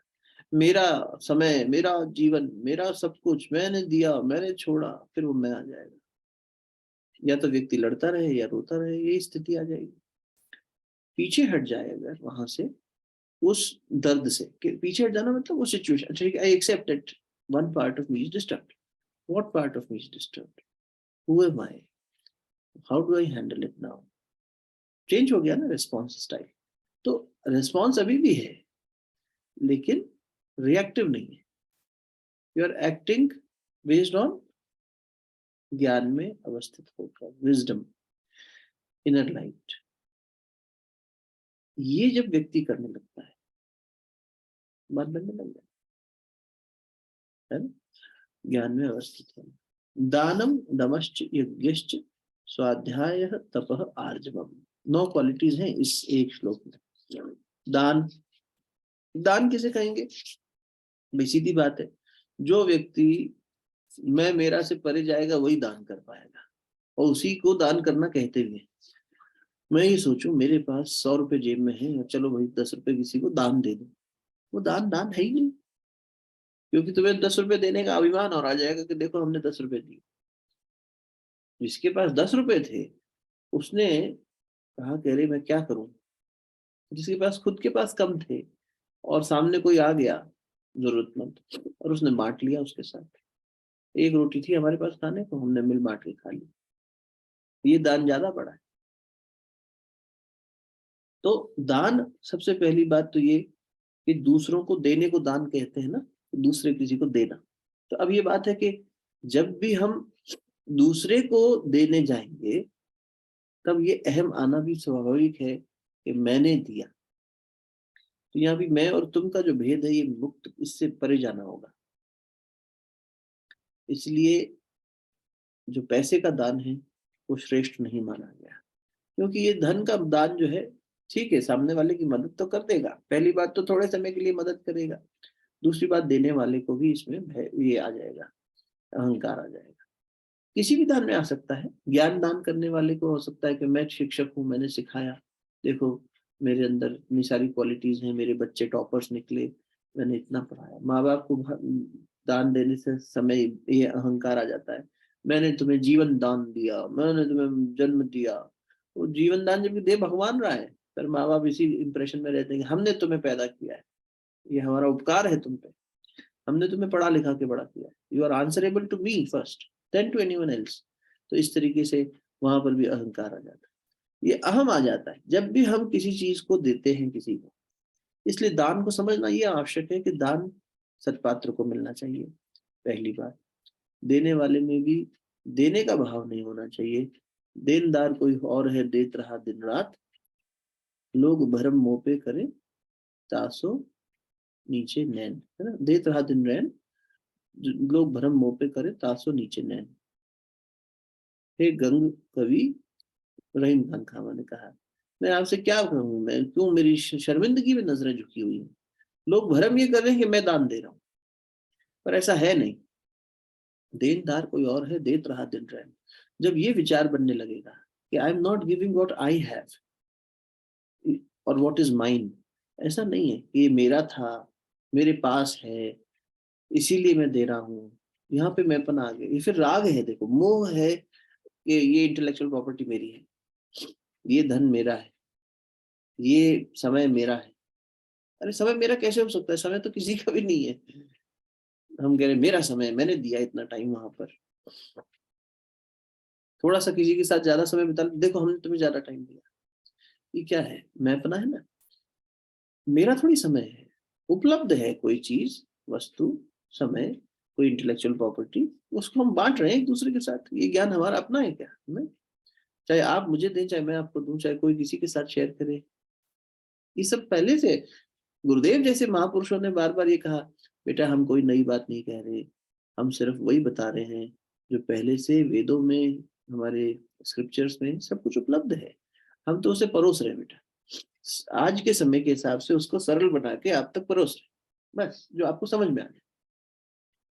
मेरा समय, मेरा जीवन, मेरा सब कुछ मैंने दिया, मैंने छोड़ा, फिर वो मैं आ जाएगा। या तो व्यक्ति लड़ता रहे या रोता रहे, यही स्थिति आ जाएगी। पीछे हट जाए अगर वहां से, उस दर्द से, कि पीछे हट जाना मतलब वो सिचुएशन, ठीक है, I accept that one part of me is disturbed. What part of me is disturbed? Who am I? How do I handle it now? Change हो गया ना रिस्पॉन्स स्टाइल। तो रिस्पॉन्स अभी भी है, लेकिन रिएक्टिव नहीं है। You are acting based on ज्ञान में अवस्थित होकर, विजडम, इनर लाइट। ये जब व्यक्ति करने लगता है, बात बनने लग जाए, है ना? ज्ञान में अवस्थित होना। दानम दमश्च यज्ञश्च स्वाध्याय तपः आर्जवम। 9 क्वालिटीज हैं इस एक श्लोक में। दान, दान किसे कहेंगे? भाई सीधी बात है, जो व्यक्ति मैं मेरा से परे जाएगा वही दान कर पाएगा, और उसी को दान करना कहते भी हैं। मैं ये सोचूं मेरे पास 100 रुपए जेब में है और चलो भाई 10 रुपए किसी को दान दे दो, वो दान दान है ही नहीं, क्योंकि तुम्हें 10 रुपए देने का अभिमान और आ जाएगा कि देखो हमने 10 रुपए दिए। जिसके पास 10 रुपए थे उसने कहा कि अरे मैं क्या करूं, जिसके पास खुद के पास कम थे और सामने कोई आ गया जरूरतमंद और उसने बांट लिया उसके साथ। एक रोटी थी हमारे पास खाने को, हमने मिल बांट के खा ली, ये दान ज्यादा बड़ा है। तो दान, सबसे पहली बात तो ये कि दूसरों को देने को दान कहते हैं ना, दूसरे किसी को देना। तो अब ये बात है कि जब भी हम दूसरे को देने जाएंगे तब ये अहम आना भी स्वाभाविक है कि मैंने दिया। तो यहाँ भी मैं और तुम का जो भेद है ये मुक्त, इससे परे जाना होगा। इसलिए जो पैसे का दान है वो श्रेष्ठ नहीं माना गया, क्योंकि ये धन का दान जो है ठीक है, सामने वाले की मदद तो कर देगा, पहली बात तो थोड़े समय के लिए मदद करेगा, दूसरी बात देने वाले को भी इसमें ये आ जाएगा, अहंकार आ जाएगा। किसी भी दान में आ सकता है। ज्ञान दान करने वाले को हो सकता है कि मैं शिक्षक हूँ, मैंने सिखाया, देखो मेरे अंदर इतनी सारी क्वालिटीज हैं, मेरे बच्चे टॉपर्स निकले, मैंने इतना पढ़ाया। माँ बाप को दान देने से समय ये अहंकार आ जाता है, मैंने तुम्हें जीवन दान दिया, मैंने तुम्हें जन्म दिया। वो जीवन दान जब दे भगवान रहा है, पर माँ बाप इसी इंप्रेशन में रहते हैं कि हमने तुम्हें पैदा किया है, ये हमारा उपकार है तुम पे, हमने तुम्हें पढ़ा लिखा के बड़ा किया, you are answerable to me first then to anyone else. तो इस तरीके से वहां पर भी अहंकार आ जाता है, ये अहम आ जाता है जब भी हम किसी चीज को देते हैं किसी को। इसलिए दान को समझना ये आवश्यक है कि दान सत्पात्र को मिलना चाहिए, पहली बात। देने वाले में भी देने का भाव नहीं होना चाहिए। देनदार कोई और है, देत रहा दिन रात, लोग भरम मोह पे करे तासो नीचे नैन, है ना, देत रहा दिन रैन, लोग भरम मोह पे करे तासो नीचे नैन। हे गंग कवि रहीम खान खामा ने कहा, मैं आपसे क्या कहूँ, मैं क्यों, मेरी शर्मिंदगी में नजरें झुकी हुई हैं, लोग भरम ये कर रहे हैं कि मैं दान दे रहा हूँ, पर ऐसा है नहीं। देनदार कोई और है, देत रहा दिन रैन। जब ये विचार बनने लगेगा कि आई am not giving what I have और व्हाट इज माइन, ऐसा नहीं है कि ये मेरा था, मेरे पास है, इसीलिए मैं दे रहा हूँ, यहाँ पे मैंपन आ गया, ये फिर राग है, देखो मोह है कि ये इंटेलेक्चुअल प्रॉपर्टी मेरी है, ये धन मेरा है, ये समय मेरा है। अरे समय मेरा कैसे हो सकता है, समय तो किसी का भी नहीं है। हम कह रहे मेरा समय, मैंने दिया इतना टाइम वहां पर, थोड़ा सा किसी के साथ ज्यादा समय बिता, देखो हमने तुम्हें ज्यादा टाइम दिया, ये क्या है, मैं अपना है ना, मेरा थोड़ी समय है। उपलब्ध है कोई चीज, वस्तु, समय, कोई इंटेलेक्चुअल प्रॉपर्टी, उसको हम बांट रहे हैं एक दूसरे के साथ। ये ज्ञान हमारा अपना है क्या? हमें, चाहे आप मुझे दें, चाहे मैं आपको दूं, चाहे कोई किसी के साथ शेयर करे, ये सब पहले से गुरुदेव जैसे महापुरुषों ने बार बार ये कहा, बेटा हम कोई नई बात नहीं कह रहे, हम सिर्फ वही बता रहे हैं जो पहले से वेदों में, हमारे स्क्रिप्चर्स में सब कुछ उपलब्ध है, हम तो उसे परोस रहे हैं बेटा, आज के समय के हिसाब से उसको सरल बना के आप तक परोस रहे, बस जो आपको समझ में आ जाए,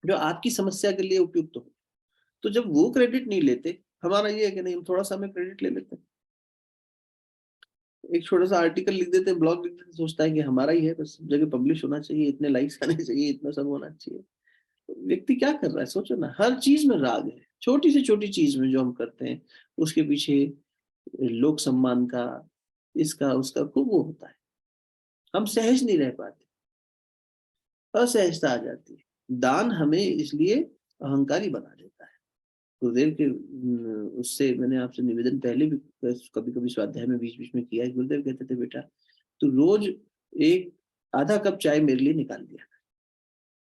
जो आपकी समस्या के लिए उपयुक्त हो। तो जब वो क्रेडिट नहीं लेते, हमारा ये है कि नहीं हम थोड़ा सा हमें क्रेडिट ले लेते हैं, एक छोटा सा आर्टिकल लिख देते हैं, ब्लॉग लिख देते हैं, सोचता है कि हमारा ही है, बस सब जगह पब्लिश होना चाहिए, इतने लाइक्स आने चाहिए, इतना सब होना चाहिए। तो व्यक्ति क्या कर रहा है, सोचो ना, हर चीज में राग है, छोटी से छोटी चीज में जो हम करते हैं उसके पीछे लोक सम्मान का, इसका उसका खूब वो होता है, हम सहज नहीं रह पाते, असहजता आ जाती है। दान हमें इसलिए अहंकारी बना देता है। गुरुदेव के उससे मैंने आपसे निवेदन पहले भी कभी कभी स्वाध्याय में बीच बीच में किया है, गुरुदेव कहते थे बेटा तो रोज एक आधा कप चाय मेरे लिए निकाल दिया।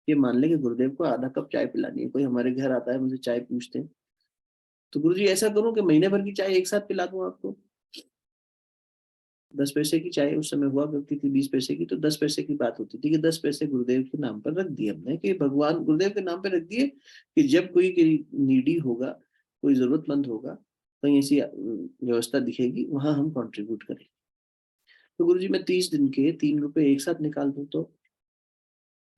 ये मान ले कि गुरुदेव को आधा कप चाय पिलानी है, कोई हमारे घर आता है मुझे चाय पूछते हैं, तो गुरुजी ऐसा करूं कि महीने भर की चाय एक साथ पिला दूं आपको। 10 पैसे की चाय उस समय हुआ करती थी, 20 पैसे की, तो 10 पैसे की बात होती थी कि 10 पैसे गुरुदेव के नाम पर रख दिए हमने, कि भगवान गुरुदेव के नाम पर रख दिए कि जब कोई नीडी होगा, कोई जरूरतमंद होगा, कहीं ऐसी व्यवस्था दिखेगी, वहां हम कंट्रीब्यूट करेंगे। तो गुरुजी मैं 30 दिन के 3 रुपए एक साथ निकाल दूं तो?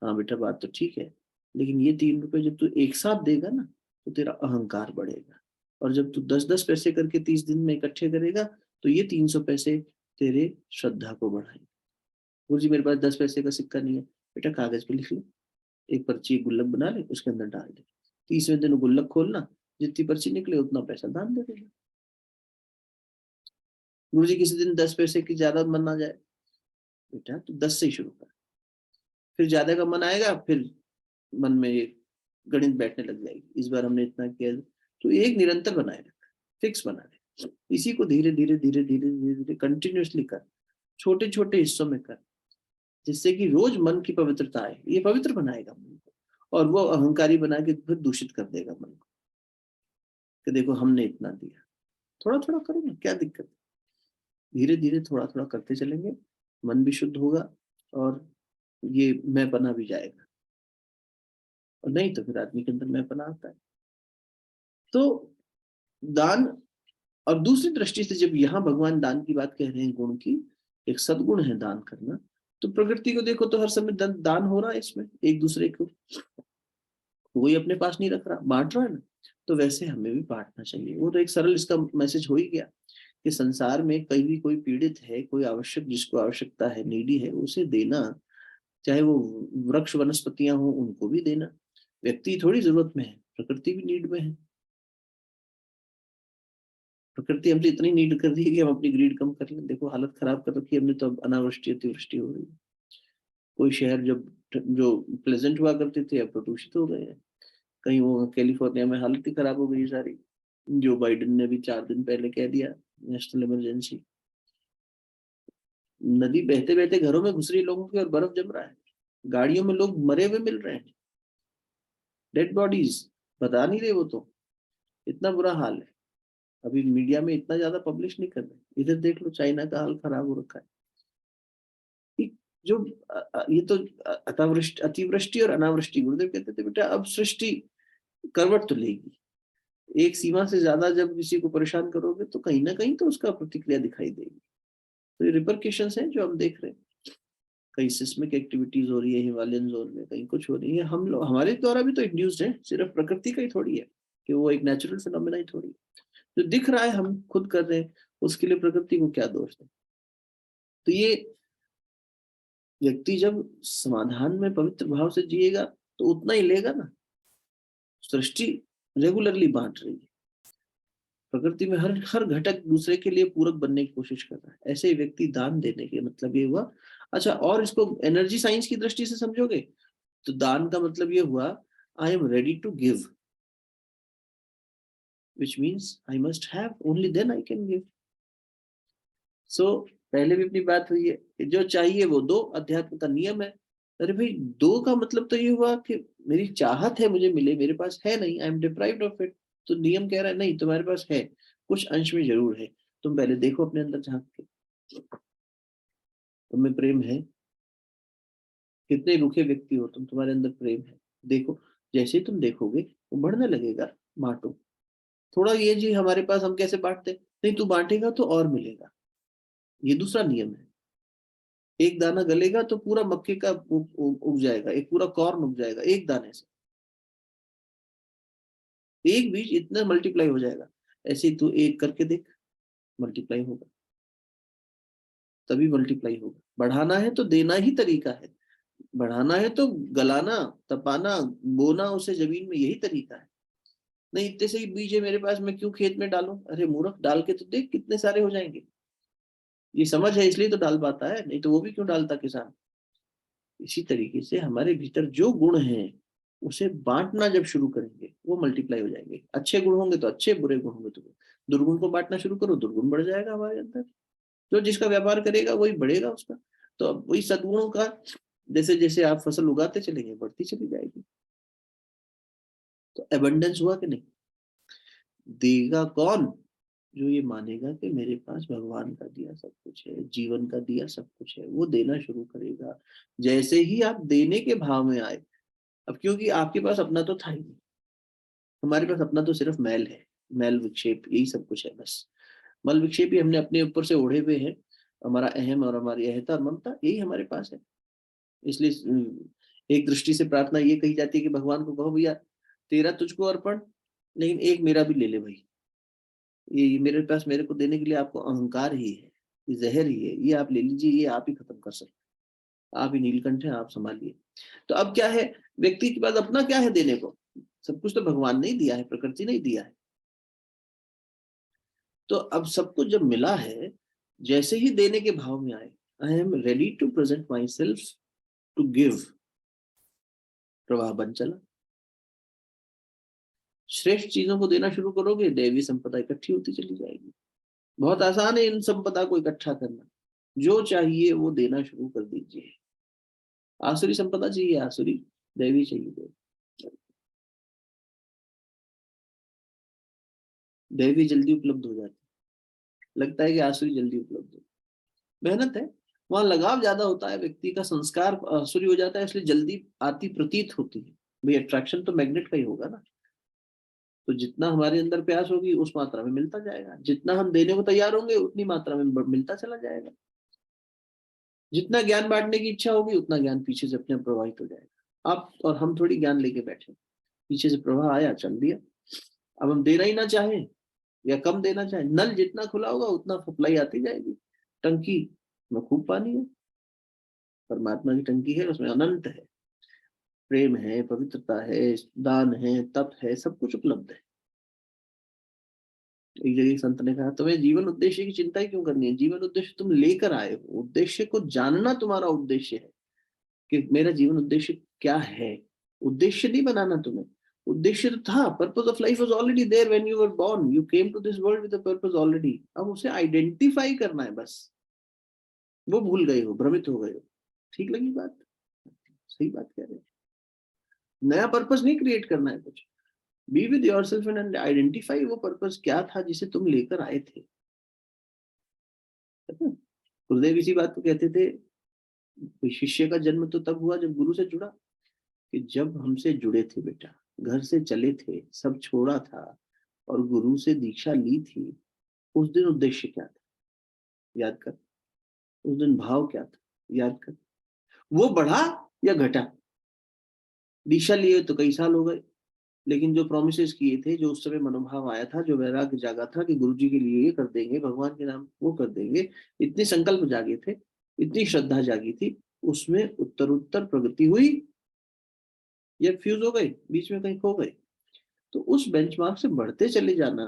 हाँ बेटा, बात तो ठीक है, लेकिन ये 3 रुपए जब तू एक साथ देगा ना, तो तेरा अहंकार बढ़ेगा। और जब तू 10-10 पैसे करके 30 दिन में इकट्ठे करेगा, तो ये 300 पैसे तेरे श्रद्धा को बढ़ाएंगे। गुरुजी मेरे पास 10 पैसे का सिक्का नहीं है। बेटा कागज पे लिख लो, एक पर्ची गुल्लक बना ले, उसके अंदर डाल दे। 30वें दिन गुल्लक खोलना, जितनी पर्ची निकले उतना पैसा दान दे देगा। गुरुजी किसी दिन 10 पैसे की ज्यादा मन आ जाए, बेटा तू 10 से ही शुरू कर। फिर ज्यादा का मन आएगा, फिर मन में ये गणित बैठने लग जाएगी, इस बार हमने इतना किया। तो एक निरंतर बनाए रख, फिक्स बना ले। इसी को धीरे धीरे धीरे धीरे धीरे धीरे कंटिन्यूअसली कर, छोटे छोटे हिस्सों में कर, जिससे कि रोज मन की पवित्रता आए। ये पवित्र बनाएगा मन को, और वो अहंकारी बना के फिर दूषित कर देगा मन को, कि देखो हमने इतना दिया। थोड़ा थोड़ा करो ना, क्या दिक्कत है? धीरे धीरे थोड़ा थोड़ा करते चलेंगे, मन भी शुद्ध होगा, और ये मैं पना भी जाएगा। और नहीं तो फिर आदमी के अंदर मैं पना आता है। तो दान, और दूसरी दृष्टि से जब यहाँ भगवान दान की बात कह रहे हैं, गुण की, एक सदगुण है दान करना, तो प्रकृति को देखो तो हर समय दान हो रहा है इसमें एक दूसरे को, कोई अपने पास नहीं रख रहा, बांट रहा है ना। तो वैसे हमें भी बांटना चाहिए। वो तो एक सरल इसका मैसेज हो ही गया कि संसार में कहीं भी कोई पीड़ित है, कोई आवश्यक, जिसको आवश्यकता है, नीडी है, उसे देना। चाहे वो वृक्ष वनस्पतियां हो, उनको भी देना। व्यक्ति थोड़ी जरूरत में है, प्रकृति भी नीड में है। प्रकृति हमसे इतनी नीड कर दी है कि हम अपनी ग्रीड कम कर लें। देखो हालत खराब कर रखी है हमने, तो अब अनावृष्टि अतिवृष्टि हो रही है। कोई शहर जब जो प्लेजेंट हुआ करते थे, अब प्रदूषित हो गए हैं। कहीं वो कैलिफोर्निया में हालत ही खराब हो गई सारी। जो बाइडेन ने भी 4 दिन पहले कह दिया, नेशनल इमरजेंसी। नदी बहते बहते घरों में घुस रही है लोगों की, और बर्फ जम रहा है। गाड़ियों में लोग मरे हुए मिल रहे हैं, डेड बॉडीज, बता नहीं रहे वो तो। इतना बुरा हाल है। अभी मीडिया में इतना ज्यादा पब्लिश नहीं कर रहे। इधर देख लो, चाइना का हाल खराब हो रखा है। जो ये तो अतिवृष्टि और अनावृष्टि, गुरुदेव कहते थे बेटा अब सृष्टि करवट तो लेगी। एक सीमा से ज्यादा जब किसी को परेशान करोगे, तो कहीं ना कहीं तो उसका प्रतिक्रिया दिखाई देगी। तो ये रिपरकेशंस हैं जो हम देख रहे हैं। कहीं सिस्मिक एक्टिविटीज हो रही है हिमालयन जोन में, कहीं कुछ हो रही है। हम लोग, हमारे द्वारा भी तो इंड्यूस्ड है, सिर्फ प्रकृति का ही थोड़ी है कि वो एक नेचुरल फिनोमेना ही थोड़ी है। जो दिख रहा है हम खुद कर रहे हैं, उसके लिए प्रकृति को क्या दोष है? तो ये व्यक्ति जब समाधान में पवित्र भाव से जिएगा, तो उतना ही लेगा ना। सृष्टि रेगुलरली बांट रही है। प्रकृति में हर हर घटक दूसरे के लिए पूरक बनने की कोशिश कर रहा है। ऐसे ही व्यक्ति दान देने के मतलब ये हुआ। अच्छा, और इसको एनर्जी साइंस की दृष्टि से समझोगे, तो दान का मतलब ये हुआ, I am ready to give, which means I must have, only then I can give. So पहले भी अपनी बात हुई है, जो चाहिए वो दो, अध्यात्म का नियम है। अरे भाई, दो का मतलब तो ये हुआ कि मेरी चाहत है मुझे मिले, मेरे पास है नहीं, I am deprived of it. तो नियम कह रहा है नहीं, तुम्हारे पास है, कुछ अंश में जरूर है। तुम पहले देखो अपने अंदर झांक के, तुम्हें प्रेम है? कितने रूखे व्यक्ति हो तुम, तुम्हारे अंदर प्रेम है? देखो, जैसे ही तुम देखोगे वो बढ़ने लगेगा। बांटो थोड़ा। ये जी हमारे पास, हम कैसे बांटते? नहीं, तू बांटेगा तो और मिलेगा। ये दूसरा नियम है। एक दाना गलेगा तो पूरा मक्के का उग जाएगा, एक पूरा कॉर्न उग जाएगा एक दाने से। एक बीज इतना मल्टीप्लाई हो जाएगा। ऐसे ही तू एक करके देख, मल्टीप्लाई होगा, तभी मल्टीप्लाई होगा। बढ़ाना है तो देना ही तरीका है। बढ़ाना है तो गलाना, तपाना, बोना उसे जमीन में, यही तरीका है। नहीं, इतने से ही बीज है मेरे पास, मैं क्यों खेत में डालूं? अरे मूर्ख, डाल के तो देख कितने सारे हो जाएंगे। ये समझ है इसलिए तो डाल पाता है, नहीं तो वो भी क्यों डालता किसान। इसी तरीके से हमारे भीतर जो गुण हैं, उसे बांटना जब शुरू करेंगे, वो मल्टीप्लाई हो जाएंगे। अच्छे गुण होंगे तो अच्छे, बुरे गुण होंगे तो दुर्गुण को बांटना शुरू करो, दुर्गुण बढ़ जाएगा हमारे अंदर। जो जिसका व्यापार करेगा वही बढ़ेगा उसका। तो अब वही सद्गुणों का, जैसे जैसे आप फसल उगाते चलेंगे, बढ़ती चली जाएगी। तो एबंडेंस हुआ कि नहीं? देगा कौन? जो ये मानेगा कि मेरे पास भगवान का दिया सब कुछ है, जीवन का दिया सब कुछ है, वो देना शुरू करेगा। जैसे ही आप देने के भाव में आए, अब क्योंकि आपके पास अपना तो था ही नहीं, हमारे पास अपना तो सिर्फ मैल है, मैल विक्षेप, यही सब कुछ है बस। मल विक्षेप ही हमने अपने ऊपर से ओढ़े हुए हैं, हमारा अहम और हमारी अहता और ममता यही हमारे पास है। इसलिए एक दृष्टि से प्रार्थना ये कही जाती है कि भगवान को कहो भैया तेरा तुझको अर्पण, लेकिन एक मेरा भी ले ले भाई, ये मेरे पास मेरे को देने के लिए आपको अहंकार ही है, ये जहर ही है, ये आप ले लीजिए, ये आप ही खत्म कर सकते, आप ही नीलकंठ है, आप संभालिए। तो अब क्या है, व्यक्ति के पास अपना क्या है देने को, सब कुछ तो भगवान ने ही दिया है, प्रकृति ने ही दिया है। तो अब सब कुछ जब मिला है, जैसे ही देने के भाव में आए, I am ready to present my self to give, प्रवाह बन चला। श्रेष्ठ चीजों को देना शुरू करोगे, दैवी संपदा इकट्ठी होती चली जाएगी। बहुत आसान है इन संपदा को इकट्ठा करना, जो चाहिए वो देना शुरू कर दीजिए। आसुरी संपदा चाहिए आसुरी, दैवी चाहिए दैवी। दैवी जल्दी उपलब्ध हो जाती, लगता है कि आसुरी जल्दी उपलब्ध हो, मेहनत है, वहां लगाव ज्यादा होता है, व्यक्ति का संस्कार आसुरी हो जाता है, इसलिए जल्दी आती प्रतीत होती है। भाई अट्रैक्शन तो मैग्नेट का ही होगा ना, तो जितना हमारे अंदर प्यास होगी उस मात्रा में मिलता जाएगा, जितना हम देने को तैयार होंगे उतनी मात्रा में मिलता चला जाएगा। जितना ज्ञान बांटने की इच्छा होगी उतना ज्ञान पीछे से अपने प्रवाहित हो जाएगा। आप और हम थोड़ी ज्ञान लेके बैठे, पीछे से प्रवाह आया चल दिया। अब हम देना ही ना चाहें या कम देना चाहें, नल जितना खुला होगा उतना सप्लाई आती जाएगी। टंकी में खूब पानी है, परमात्मा की टंकी है, उसमें अनंत है, प्रेम है, पवित्रता है, दान है, तप है, सब कुछ उपलब्ध है। एक जगह संत ने कहा तुम्हें जीवन उद्देश्य की चिंता ही क्यों करनी है, जीवन उद्देश्य तुम लेकर आए हो, उद्देश्य को जानना तुम्हारा उद्देश्य है कि मेरा जीवन उद्देश्य क्या है। उद्देश्य नहीं बनाना तुम्हें, उद्देश्य तो था, purpose of life was already there when you were born, you came to this world with a purpose already. अब उसे आइडेंटिफाई करना है बस, वो भूल गए हो, भ्रमित हो गए हो। ठीक लगी बात, सही बात कह रहे हो। नया पर्पस नहीं क्रिएट करना है कुछ, be with yourself and identify वो पर्पस क्या था जिसे तुम लेकर आए थे। गुरुदेव इसी बात को कहते थे, शिष्य का जन्म तो तब हुआ जब गुरु से जुड़ा, कि जब हमसे जुड़े थे बेटा, घर से चले थे, सब छोड़ा था और गुरु से दीक्षा ली थी, उस दिन उद्देश्य क्या था याद कर, उस दिन भाव क्या था याद कर, वो बढ़ा या घटा। दीक्षा लिए तो कई साल हो गए, लेकिन जो प्रोमिस किए थे, जो उस समय मनोभाव आया था, जो वैराग्य जागा था कि गुरु जी के लिए ये कर देंगे, भगवान के नाम वो कर देंगे, इतने संकल्प जागे थे, इतनी श्रद्धा जागी थी, उसमें उत्तर उत्तर प्रगति हुई या फ्यूज हो गई, बीच में कहीं खो गए। तो उस बेंचमार्क से बढ़ते चले जाना।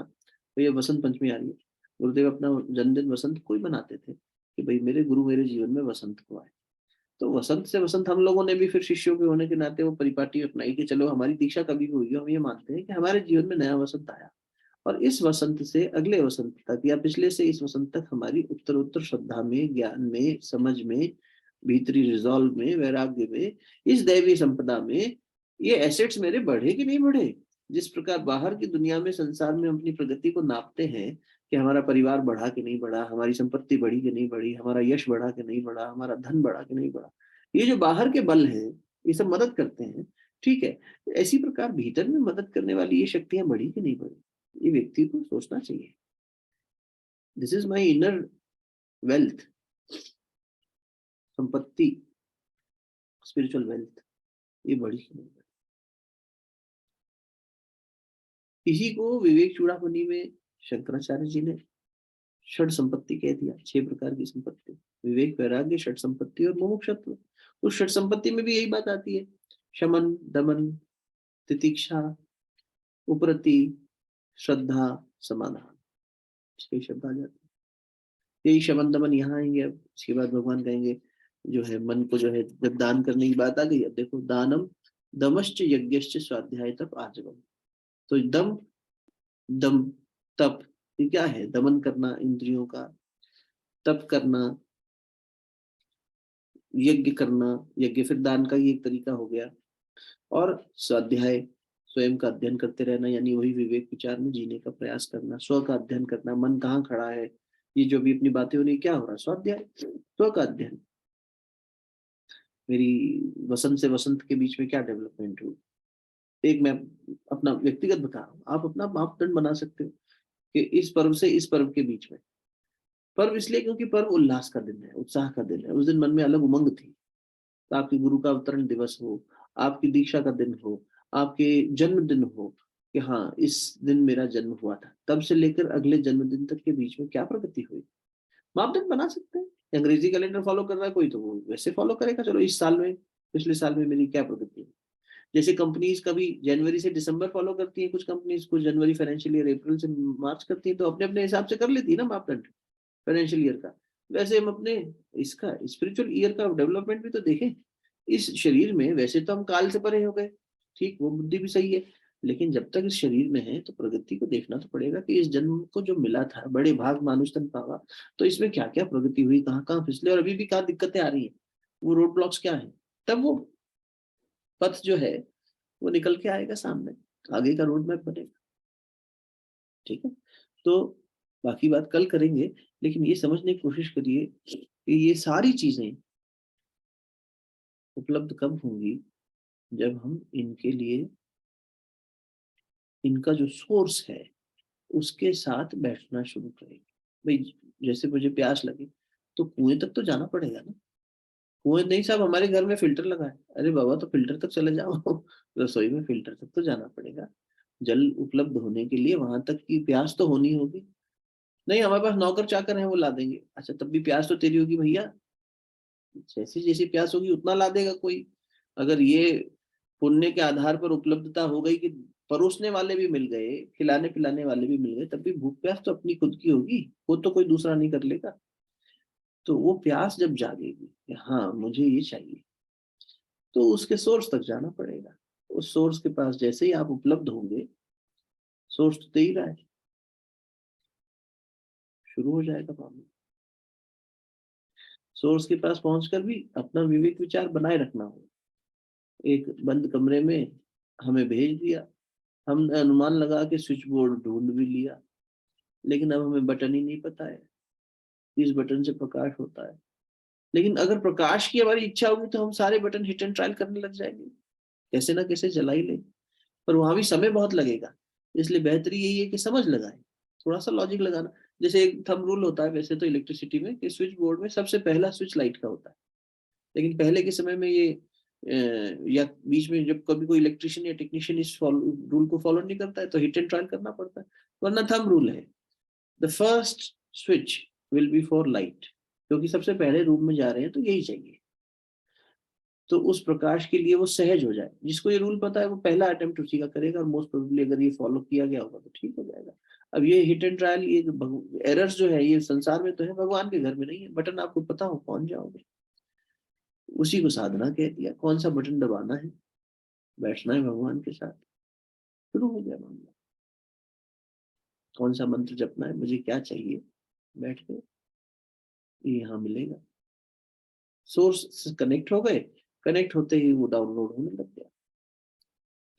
तो ये वसंत पंचमी आ रही है, गुरुदेव अपना जन्मदिन वसंत को ही मनाते थे कि भाई मेरे गुरु मेरे जीवन में वसंत को आए। तो वसंत से वसंत हम लोगों ने भी फिर शिष्यों के होने के नाते वो परिपाटी अपनाई कि चलो हमारी दीक्षा कभी भी हुई, हम ये मानते हैं कि हमारे जीवन में नया वसंत आया, और इस वसंत से अगले वसंत तक या पिछले से इस वसंत तक हमारी उत्तर उत्तर श्रद्धा में, ज्ञान में, समझ में, भीतरी रिजॉल्व में, वैराग्य में, इस दैवी संपदा में ये एसेट्स मेरे बढ़े कि नहीं बढ़े। जिस प्रकार बाहर की दुनिया में, संसार में हम अपनी प्रगति को नापते हैं कि हमारा परिवार बढ़ा कि नहीं बढ़ा, हमारी संपत्ति बढ़ी कि नहीं बढ़ी, हमारा यश बढ़ा कि नहीं बढ़ा, हमारा धन बढ़ा कि नहीं बढ़ा, ये जो बाहर के बल हैं ये सब मदद करते हैं, ठीक है। ऐसी प्रकार भीतर में मदद करने वाली ये शक्तियां बढ़ी कि नहीं बढ़ी, ये व्यक्ति को सोचना चाहिए। This is my inner wealth, संपत्ति, स्पिरिचुअल वेल्थ, ये बढ़ी कि नहीं बढ़ी। इसी को विवेक चूड़ामणि में शंकराचार्य जी ने षड संपत्ति कह दिया, 6 प्रकार की संपत्ति, विवेक, वैराग्य, षड संपत्ति और मुमुक्षुत्व। उस षड संपत्ति में भी यही बात आती है, शमन, दमन, तितिक्षा, उपरति, श्रद्धा, समाधान, 6 शब्द आ जाते हैं। यही शमन दमन यहाँ आएंगे, अब इसके बाद भगवान कहेंगे जो है मन को जो है, जब दान करने की बात आ गई, अब देखो दानम दमश्च यज्ञश्च स्वाध्याय तप आजवम। तो दम, दम, तप, ये क्या है, दमन करना इंद्रियों का, तप करना, यज्ञ करना, यज्ञ फिर दान का ही एक तरीका हो गया, और स्वाध्याय स्वयं का अध्ययन करते रहना, यानी वही विवेक विचार में जीने का प्रयास करना, स्व का अध्ययन करना, मन कहाँ खड़ा है, ये जो भी अपनी बातें हो रही क्या हो रहा है, स्वाध्याय, स्व का अध्ययन। मेरी वसंत से वसंत के बीच में क्या डेवलपमेंट हुई, एक मैं अपना व्यक्तिगत बता रहा हूँ, आप अपना मापदंड बना सकते हो। कि इस पर्व से इस पर्व के बीच में। पर्व इसलिए क्योंकि पर्व उल्लास का दिन है, उत्साह का दिन है, उस दिन मन में अलग उमंग थी। तो आपके गुरु का अवतरण दिवस हो, आपकी दीक्षा का दिन हो, आपके जन्मदिन हो, कि हाँ इस दिन मेरा जन्म हुआ था, तब से लेकर अगले जन्मदिन तक के बीच में क्या प्रगति हुई, मापदंड बना सकते हैं। अंग्रेजी कैलेंडर फॉलो कर रहा है कोई, तो वो वैसे फॉलो करेगा, चलो इस साल में, पिछले साल में मेरी क्या प्रगति हुई। जैसे कंपनीज कभी जनवरी से दिसंबर फॉलो करती है, कुछ कंपनीज को जनवरी फाइनेंशियल ईयर अप्रैल से मार्च करती है, तो अपने अपने हिसाब से कर लेती है ना मापदंड फाइनेंशियल ईयर का। वैसे हम अपने इसका स्पिरिचुअल ईयर का डेवलपमेंट भी तो देखें। इस शरीर में वैसे तो हम काल से परे हो गए, ठीक, वो बुद्धि भी सही है, लेकिन जब तक इस शरीर में है तो प्रगति को देखना तो पड़ेगा कि इस जन्म को जो मिला था, बड़े भाग मानुष तन पावा, तो इसमें क्या क्या प्रगति हुई, कहाँ कहाँ फिसले, और अभी भी क्या दिक्कतें आ रही है, वो रोड ब्लॉक्स क्या है। तब वो पथ जो है वो निकल के आएगा सामने, आगे का रोड मैप बनेगा। ठीक है, तो बाकी बात कल करेंगे, लेकिन ये समझने की कोशिश करिए कि ये सारी चीजें उपलब्ध कब होंगी, जब हम इनके लिए, इनका जो सोर्स है उसके साथ बैठना शुरू करेंगे। भाई जैसे मुझे प्यास लगी तो कुएं तक तो जाना पड़ेगा ना। कुएं नहीं साहब हमारे घर में फिल्टर लगा है, अरे बाबा तो फिल्टर तक चले जाओ रसोई में फिल्टर तक तो जाना पड़ेगा। जल उपलब्ध होने के लिए वहां तक की प्यास तो होनी होगी। नहीं हमारे पास नौकर चाकर है वो ला देंगे, अच्छा तब भी प्यास तो तेरी होगी भैया, जैसी जैसी प्यास होगी उतना ला देगा कोई। अगर ये पुण्य के आधार पर उपलब्धता हो गई कि परोसने वाले भी मिल गए, खिलाने पिलाने वाले भी मिल गए, तब भी भूख प्यास तो अपनी खुद की होगी, वो तो कोई दूसरा नहीं कर लेगा। तो वो प्यास जब जागेगी कि हाँ मुझे ये चाहिए, तो उसके सोर्स तक जाना पड़ेगा। उस सोर्स के पास जैसे ही आप उपलब्ध होंगे, सोर्स तो दे ही रहा है, शुरू हो जाएगा मामला। सोर्स के पास पहुंचकर भी अपना विवेक विचार बनाए रखना हो। एक बंद कमरे में हमें भेज दिया, हमने अनुमान लगा के स्विच बोर्ड ढूंढ भी लिया, लेकिन अब हमें बटन ही नहीं पता है किस बटन से प्रकाश होता है। लेकिन अगर प्रकाश की हमारी इच्छा होगी तो हम सारे बटन हिट एंड ट्रायल करने लग जाएंगे, कैसे ना कैसे जला ही लेंगे। पर वहां भी समय बहुत लगेगा, इसलिए बेहतरी यही है कि समझ लगाए, थोड़ा सा लॉजिक लगाना। जैसे एक थंब रूल होता है वैसे तो इलेक्ट्रिसिटी में कि स्विच बोर्ड में सबसे पहला स्विच लाइट का होता है, लेकिन पहले के समय में ये या बीच में जब कभी कोई इलेक्ट्रिशियन या टेक्नीशियन इस रूल को फॉलो नहीं करता है तो हिट एंड ट्रायल करना पड़ता है। वरना थंब रूल है, the first switch will be for light, क्योंकि सबसे पहले रूम में जा रहे हैं तो यही चाहिए। तो उस प्रकाश के लिए वो सहज हो जाए, जिसको ये रूल पता है वो पहला अटेम्प्ट उसी का करेगा, और मोस्ट प्रोबेबली अगर ये फॉलो किया गया होगा तो ठीक हो जाएगा। अब ये हिट एंड ट्रायल, ये एरर्स जो है ये संसार में तो है, भगवान के घर में नहीं है। बटन आपको पता हो पहुंच जाओगे, उसी को साधना कह दिया, कौन सा बटन दबाना है, बैठना है भगवान के साथ, शुरू हो गया मामला। कौन सा मंत्र जपना है, मुझे क्या चाहिए, बैठ के ये यहाँ मिलेगा। सोर्स से कनेक्ट हो गए, कनेक्ट होते ही वो डाउनलोड होने लग गया,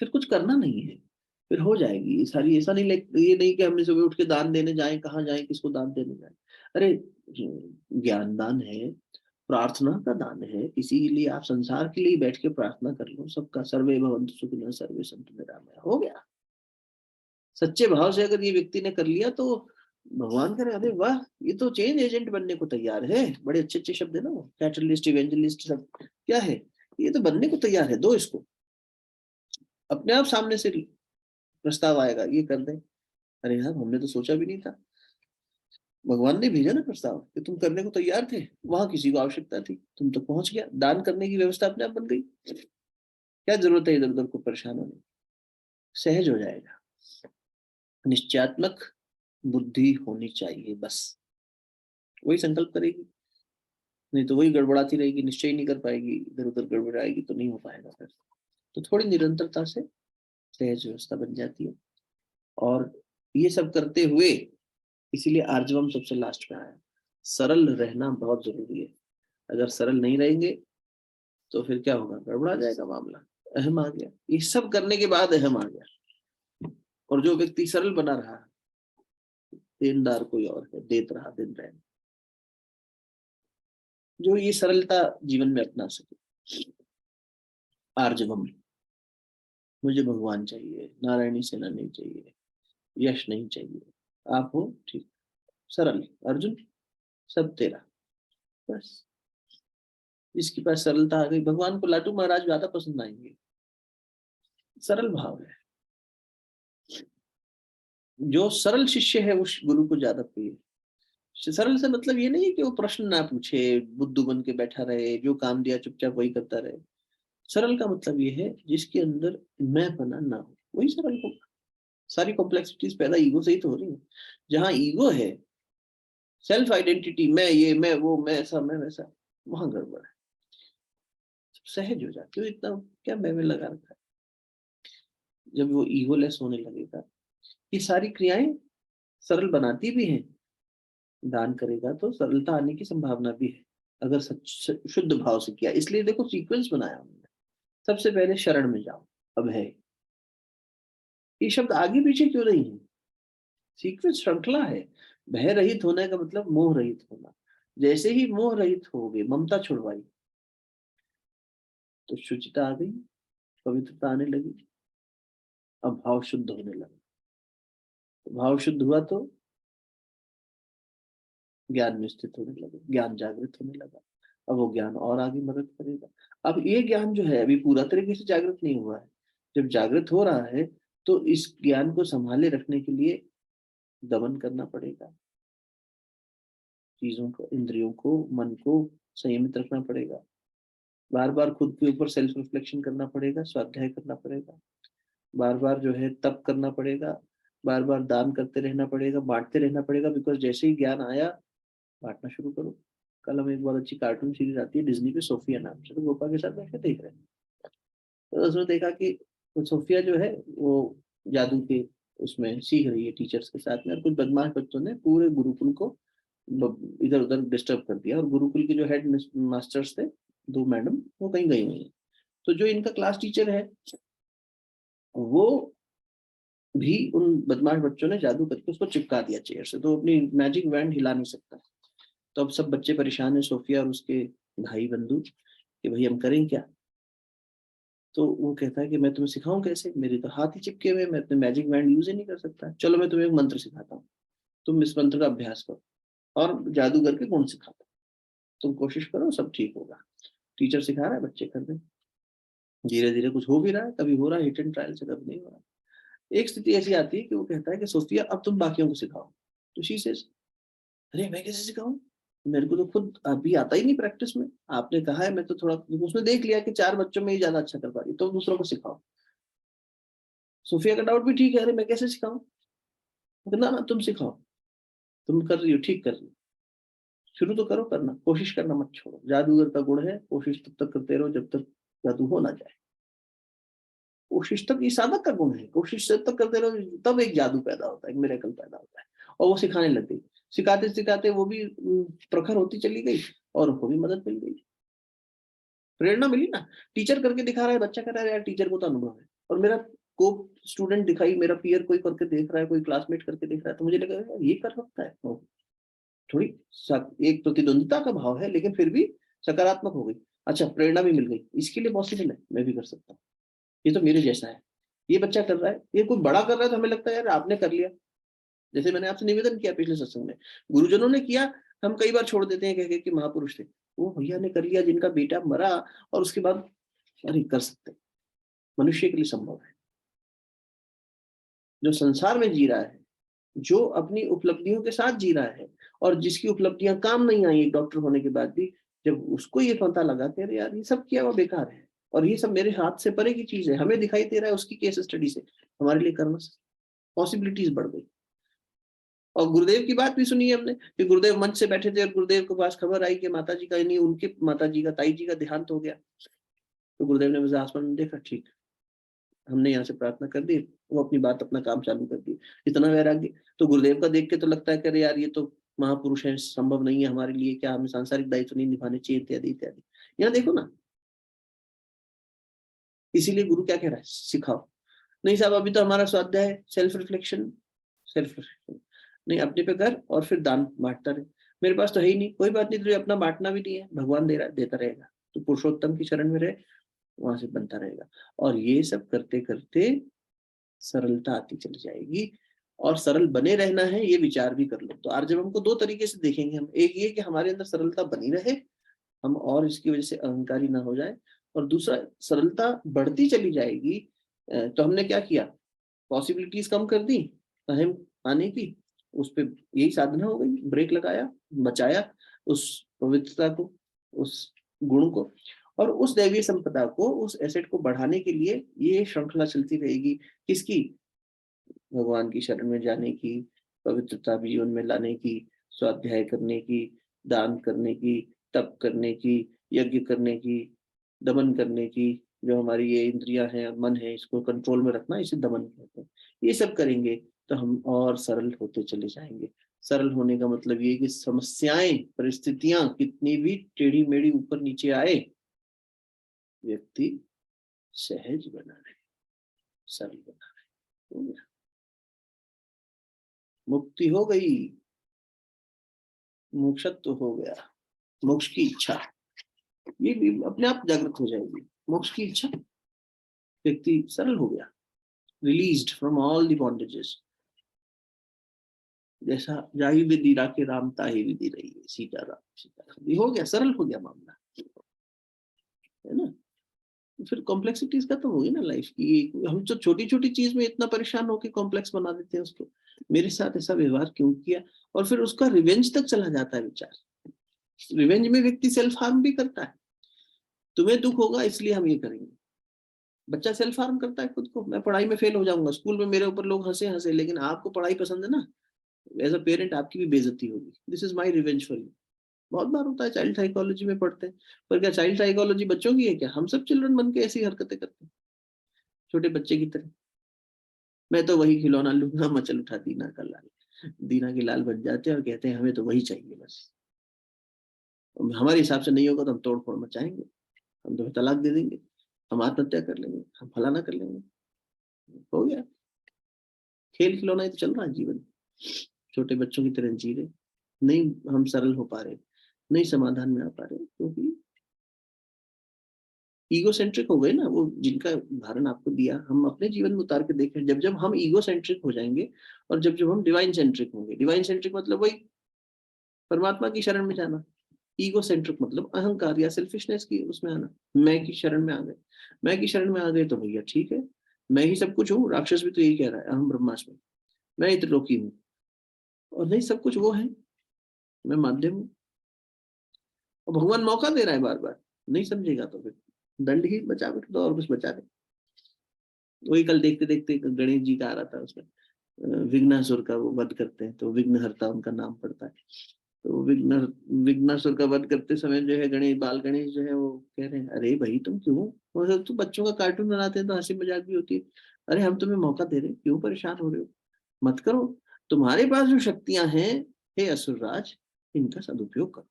फिर कुछ करना नहीं है, फिर हो जाएगी ये सारी। ऐसा नहीं, ये नहीं कि हमने सुबह उठ के दान देने जाए, कहाँ जाए, किसको दान देने जाए। अरे ज्ञान दान है, प्रार्थना का दान है, किसी के लिए आप संसार के लिए बैठ के प्रार्थना कर लो, सबका सर्वे भवन्तु सुखिनः सर्वे सन्तु निरामया, हो गया। सच्चे भाव से अगर ये व्यक्ति ने कर लिया तो भगवान करे अरे वाह, ये तो चेंज एजेंट बनने को तैयार है। बड़े अच्छे अच्छे शब्द है ना वो, कैटलिस्ट इवेंजलिस्ट सब क्या है, ये तो बनने को तैयार है, दो इसको। अपने आप सामने से प्रस्ताव आएगा, ये कर दे, अरे यार हमने तो सोचा भी नहीं था। भगवान ने भेजा ना प्रस्ताव कि तुम करने को तैयार थे, वहां किसी को आवश्यकता थी, तुम तो पहुंच गया, दान करने की व्यवस्था अपने आप बन गई। क्या जरूरत है इधर उधर को परेशान होने की? सहज हो जाएगा। निश्चयात्मक बुद्धि होनी चाहिए बस, वही संकल्प करेगी, नहीं तो वही गड़बड़ाती रहेगी, निश्चय ही नहीं कर पाएगी, इधर उधर गड़बड़ाएगी तो नहीं हो पाएगा फिर। तो थोड़ी निरंतरता से सहज व्यवस्था बन जाती है। और ये सब करते हुए, इसीलिए आर्जवम सबसे लास्ट में आया, सरल रहना बहुत जरूरी है। अगर सरल नहीं रहेंगे तो फिर क्या होगा, गड़बड़ा जाएगा मामला। अहम आ गया, ये सब करने के बाद अहम आ गया, और जो व्यक्ति सरल बना रहा, देनदार कोई और है, देत रहा दिन रहना, जो ये सरलता जीवन में अपना सके। आर्जवम, मुझे भगवान चाहिए, नारायणी सेना नहीं चाहिए, यश नहीं चाहिए, आप हो ठीक, सरल अर्जुन, सब तेरा। बस जिसके पास सरलता आ गई, भगवान को लाटू महाराज ज्यादा पसंद आएंगे। सरल भाव है, जो सरल शिष्य है उस गुरु को ज्यादा प्रिय है। सरल से मतलब ये नहीं है कि वो प्रश्न ना पूछे, बुद्धू बन के बैठा रहे, जो काम दिया चुपचाप वही करता रहे। सरल का मतलब ये है जिसके अंदर मैं बना ना हो, वही सरल होगा। सारी कॉम्प्लेक्सिटीज पैदा ईगो से ही तो हो रही है। जहां ईगो है, सेल्फ आइडेंटिटी, मैं ये, मैं वो, मैं ऐसा, मैं वैसा, वहां गड़बड़ है। सहज हो जाते हो, इतना क्या मैं लगा रखा है। जब वो ईगोलेस होने लगेगा, ये सारी क्रियाएं सरल बनाती भी हैं। दान करेगा तो सरलता आने की संभावना भी है, अगर सच शुद्ध भाव से किया। इसलिए देखो सीक्वेंस बनाया हमने। सबसे पहले शरण में जाओ, अब है। ये शब्द आगे पीछे क्यों नहीं है? सीक्वेंस श्रृंखला है। भय रहित होने का मतलब मोह रहित होना। जैसे ही मोह रहित हो गए, ममता छुड़वाई, तो शुचिता आ गई, पवित्रता आने लगी। अब भाव शुद्ध होने लगा। तो भाव शुद्ध हुआ तो ज्ञान में स्थित होने लगे, ज्ञान जागृत होने लगा। अब वो ज्ञान और आगे मदद करेगा। अब ये ज्ञान जो है अभी पूरा तरीके से जागृत नहीं हुआ है। जब जागृत हो रहा है तो इस ज्ञान को संभाले रखने के लिए दमन करना पड़ेगा। चीजों को, इंद्रियों को, मन को संयमित रखना पड़ेगा। बार बार खुद के ऊपर सेल्फ रिफ्लेक्शन करना पड़ेगा, स्वाध्याय करना पड़ेगा। बार बार जो है तप करना पड़ेगा। बार बार दान करते रहना पड़ेगा, बांटते रहना पड़ेगा। बिकॉज जैसे ही ज्ञान आया, बांटना शुरू करो। कल हम एक बहुत अच्छी कार्टून सीरीज आती है डिज्नी पे, सोफिया नाम से, तो गोपा के साथ बैठ के देख रहे हैं। तो उसमें देखा कि वो सोफिया जो है वो जादू के उसमें सीख रही है टीचर्स के साथ में, और कुछ बदमाश बच्चों ने पूरे गुरुकुल को इधर उधर डिस्टर्ब कर दिया। और गुरुकुल के जो हेड मास्टर्स थे, दो मैडम, वो कहीं गई हुई है। तो जो इनका क्लास टीचर है, वो भी उन बदमाश बच्चों ने जादू करके उसको चिपका दिया चेयर से, तो अपनी मैजिक वैंड हिला नहीं सकता। तो अब सब बच्चे परेशान है, सोफिया और उसके भाई बंधु, कि भाई हम करें क्या। तो वो कहता है कि मैं तुम्हें सिखाऊं कैसे, मेरे तो हाथ ही चिपके हुए, मैं अपने मैजिक वैंड यूज ही नहीं कर सकता। चलो मैं तुम्हें एक मंत्र सिखाता हूँ, तुम इस मंत्र का अभ्यास करो और जादू करके गुण सिखाता हूँ। तुम कोशिश करो, सब ठीक होगा। टीचर सिखा रहा है, बच्चे कर रहे हैं। धीरे धीरे कुछ हो भी रहा है, कभी हो रहा है हिट एंड ट्रायल से, कभी नहीं हो रहा। एक स्थिति ऐसी आती है कि वो कहता है कि सोफिया अब तुम बाकियों को सिखाओ। तो शी सेज, अरे मैं कैसे सिखाऊं, मेरे को तो खुद अभी आता ही नहीं प्रैक्टिस में। आपने कहा है, मैं तो थोड़ा, उसने देख लिया कि चार बच्चों में ही ज्यादा अच्छा कर पा रही, तो दूसरों को सिखाओ। सोफिया का डाउट भी ठीक है, अरे मैं कैसे सिखाऊं। ना ना, तुम सिखाओ, तुम कर रही हो, ठीक कर रही हो, शुरू तो करो करना, कोशिश करना मत छोड़ो। जादूगर का गुण है, कोशिश तब तक करते रहो जब तक जादू हो ना जाए। कोशिश तक, ये साधक का गुण है, कोशिश जब तक करते रहो तब एक जादू पैदा होता है, एक मिरेकल पैदा होता है। और वो सिखाने लग गई। सिखाते सिखाते वो भी प्रखर होती चली गई, और उनको भी मदद मिल गई, प्रेरणा मिली ना। टीचर करके दिखा रहा है, बच्चा कर रहा है, यार टीचर को तो अनुभव है। और मेरा को स्टूडेंट दिखाई, मेरा पीयर कोई करके देख रहा है, कोई क्लासमेट करके देख रहा है, तो मुझे लगा यार ये कर सकता है। थोड़ी एक प्रतिद्वंदिता का भाव है, लेकिन फिर भी सकारात्मक हो गई। अच्छा, प्रेरणा भी मिल गई, इसके लिए पॉसिबल है, मैं भी कर सकता हूँ। ये तो मेरे जैसा है, ये बच्चा कर रहा है, ये कोई बड़ा कर रहा है, तो हमें लगता है यार आपने कर लिया। जैसे मैंने आपसे निवेदन किया पिछले सत्संग में, गुरुजनों ने किया, हम कई बार छोड़ देते हैं कह के कि महापुरुष थे। वो भैया ने कर लिया जिनका बेटा मरा, और उसके बाद अरे कर सकते, मनुष्य के लिए संभव है। जो संसार में जी रहा है, जो अपनी उपलब्धियों के साथ जी रहा है, और जिसकी उपलब्धियां काम नहीं आई एक डॉक्टर होने के बाद भी, जब उसको ये पता लगा कि अरे यार ये सब किया हुआ बेकार है, और ये सब मेरे हाथ से परे की चीज है, हमें दिखाई दे रहा है उसकी केस स्टडी से, हमारे लिए करना, पॉसिबिलिटीज बढ़ गई। और गुरुदेव की बात भी सुनी है हमने कि गुरुदेव मंच से बैठे थे और गुरुदेव के पास खबर आई कि माता जी का, नहीं उनके माता जी का, ताई जी का देहांत हो गया। तो गुरुदेव ने आसमान में देखा, ठीक, हमने यहाँ से प्रार्थना कर दी, वो अपनी बात अपना काम चालू कर दी। इतना वैराग्य तो गुरुदेव का देख के तो लगता है कि अरे यार ये तो महापुरुष है, संभव नहीं है हमारे लिए, क्या हमें सांसारिक दायित्व नहीं निभाने चाहिए, इत्यादि इत्यादि। यहाँ देखो ना, इसीलिए गुरु क्या कह रहा है, सिखाओ। नहीं साहब, अभी तो हमारा स्वाध्याय है, सेल्फ रिफ्लेक्शन, सेल्फ रिफ्लेक्शन नहीं, अपने पे कर और फिर दान बांटता रहे। मेरे पास तो है ही नहीं, कोई बात नहीं, तुझे अपना बांटना भी नहीं है, भगवान दे रहा है, देता रहेगा। तो पुरुषोत्तम की शरण में रहे, वहां से बनता रहेगा। और ये सब करते करते सरलता आती चली जाएगी, और सरल बने रहना है, ये विचार भी कर लो। तो आर्जवम को दो तरीके से देखेंगे हम। एक ये कि हमारे अंदर सरलता बनी रहे, हम और इसकी वजह से अहंकारी ना हो जाए, और दूसरा सरलता बढ़ती चली जाएगी। तो हमने क्या किया, पॉसिबिलिटीज कम कर दी अहम आने की, उस पे यही साधना हो गई, ब्रेक लगाया, बचाया उस पवित्रता को, उस गुण को, और उस दैवीय संपदा को, उस एसेट को बढ़ाने के लिए ये श्रृंखला चलती रहेगी। किसकी? भगवान की शरण में जाने की, पवित्रता जीवन में लाने की, स्वाध्याय करने की, दान करने की, तप करने की, यज्ञ करने की, दमन करने की। जो हमारी ये इंद्रियां हैं, मन है, इसको कंट्रोल में रखना, इसे दमन कहते हैं। ये सब करेंगे तो हम और सरल होते चले जाएंगे। सरल होने का मतलब ये कि समस्याएं, परिस्थितियां कितनी भी टेढ़ी मेढ़ी ऊपर नीचे आए, व्यक्ति सहज बना रहे, सरल बना रहे। मुक्ति हो गई, मोक्षत्व हो गया, मोक्ष की इच्छा ये भी अपने आप जागृत हो जाएगी। मोक्ष की इच्छा, व्यक्ति सरल हो गया, released from all the bondages. जैसा जाही विधि राखे राम ताही विधि रही है, सीता राम सीता राम, ये हो गया, सरल हो गया मामला, है ना। फिर कॉम्प्लेक्सिटीज खत्म होगी ना लाइफ की। हम तो छोटी छोटी चीज में इतना परेशान होकर कॉम्प्लेक्स बना देते हैं उसको, मेरे साथ ऐसा व्यवहार क्यों किया, और फिर उसका रिवेंज तक चला जाता है विचार। रिवेंज में व्यक्ति सेल्फ हार्म भी करता है। तुम्हें दुख होगा इसलिए हम ये करेंगे। बच्चा सेल्फ हार्म करता है खुद को, मैं पढ़ाई में फेल हो जाऊंगा, स्कूल में मेरे ऊपर लोग हंसे हंसे, लेकिन आपको पढ़ाई पसंद है ना, एज अ पेरेंट आपकी भी बेइज्जती होगी, this is my revenge for you. बहुत बार होता है, चाइल्ड साइकोलॉजी में पढ़ते हैं। पर क्या चाइल्ड साइकोलॉजी बच्चों की है क्या? हम सब चिल्ड्रन बन के ऐसी हरकतें करते हैं, छोटे बच्चे की तरह। मैं तो वही खिलौना लूंगा, मचल उठा दीना का लाल, दीना के लाल बन जाते हैं और कहते हैं हमें तो वही चाहिए बस। हमारे हिसाब से नहीं होगा तो हम तोड़ फोड़ मचाएंगे, हम तो तलाक दे देंगे, हम आत्महत्या कर लेंगे, हम फलाना कर लेंगे। हो गया, खेल खिलौना ही तो चल रहा है जीवन। छोटे बच्चों की तरह जी रहे, नहीं हम सरल हो पा रहे, नहीं समाधान में आ पा रहे, क्योंकि ईगो सेंट्रिक हो गए ना। वो जिनका उदाहरण आपको दिया, हम अपने जीवन में उतार के देखें, जब जब हम ईगो सेंट्रिक हो जाएंगे और जब जब हम डिवाइन सेंट्रिक होंगे। डिवाइन सेंट्रिक मतलब वही परमात्मा की शरण में जाना, ईगो सेंट्रिक मतलब अहंकार या सेल्फिशनेस की उसमें आना। मैं की शरण में आ गए, मैं की शरण में आ गए तो भैया ठीक है, मैं ही सब कुछ हूँ। राक्षस भी तो यही कह रहा है, अहम ब्रह्मास्मि, मैं ही त्रिलोकी हूँ, और नहीं सब कुछ वो है, मैं माध्यम हूँ। और भगवान मौका दे रहा है बार बार, नहीं समझेगा तो फिर दंड ही बचा के तो और कुछ बचा नहीं। वही कल देखते देखते गणेश जी का आ रहा था उसमें, विघ्नासुर का वो वध करते हैं तो विघ्नहर्ता उनका नाम पड़ता है। तो विघ्नासुर का वध करते समय जो है गणेश, बाल गणेश जो है वो कह रहे हैं अरे भाई तुम क्यों, मतलब तुम बच्चों का कार्टून बनाते हैं तो हंसी मजाक भी होती है, अरे हम तुम्हें मौका दे रहे हैं, क्यों परेशान हो रहे हो, मत करो। तुम्हारे पास जो शक्तियां हैं, हे असुरराज, इनका सदुपयोग करो।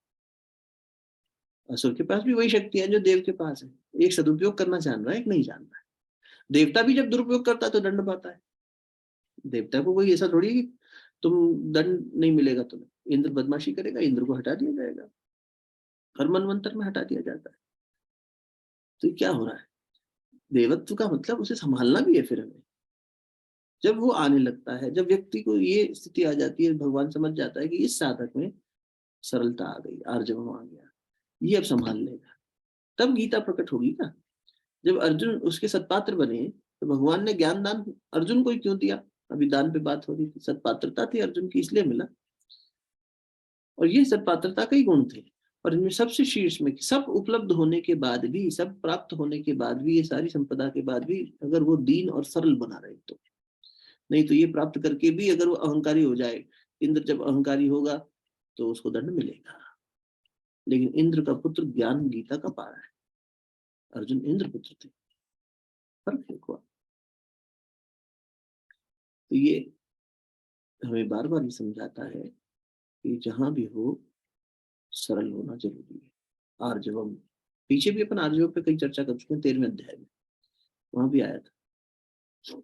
असुर के पास भी वही शक्ति है जो देव के पास है, एक सदुपयोग करना जान रहा है, एक नहीं जान रहा है। देवता भी जब दुरुपयोग करता है तो दंड पाता है। देवता को कोई ऐसा थोड़ी है कि तुम दंड नहीं मिलेगा तुम्हें, इंद्र बदमाशी करेगा, इंद्र को हटा दिया जाएगा, हर मनवंतर में हटा दिया जाता है। तो क्या हो रहा है, देवत्व का मतलब उसे संभालना भी है। फिर हमें जब वो आने लगता है, जब व्यक्ति को ये स्थिति आ जाती है, भगवान समझ जाता है कि इस साधक में सरलता आ गई, आर्जवम आ गया, ये अब संभाल लेगा, तब गीता प्रकट होगी ना। जब अर्जुन उसके सत्पात्र बने तो भगवान ने ज्ञान दान अर्जुन को ही क्यों दिया? अभी दान पे बात हो रही थी, सत्पात्रता थी अर्जुन की इसलिए मिला। और ये सत्पात्रता के ही गुण थे, और इनमें सबसे शीर्ष में सब उपलब्ध होने के बाद भी, सब प्राप्त होने के बाद भी, ये सारी संपदा के बाद भी अगर वो दीन और सरल बना रहे तो। नहीं तो ये प्राप्त करके भी अगर वो अहंकारी हो जाए, इंद्र जब अहंकारी होगा तो उसको दंड मिलेगा। लेकिन इंद्र का पुत्र ज्ञान गीता का पारा है, अर्जुन इंद्र पुत्र थे, फर्क है हुआ। तो ये हमें बार बार ये समझाता है कि जहां भी हो सरल होना जरूरी है। आर्जवम, पीछे भी अपन आर्जवम पे कई चर्चा कर चुके हैं, 13वें अध्याय में वहां भी आया था।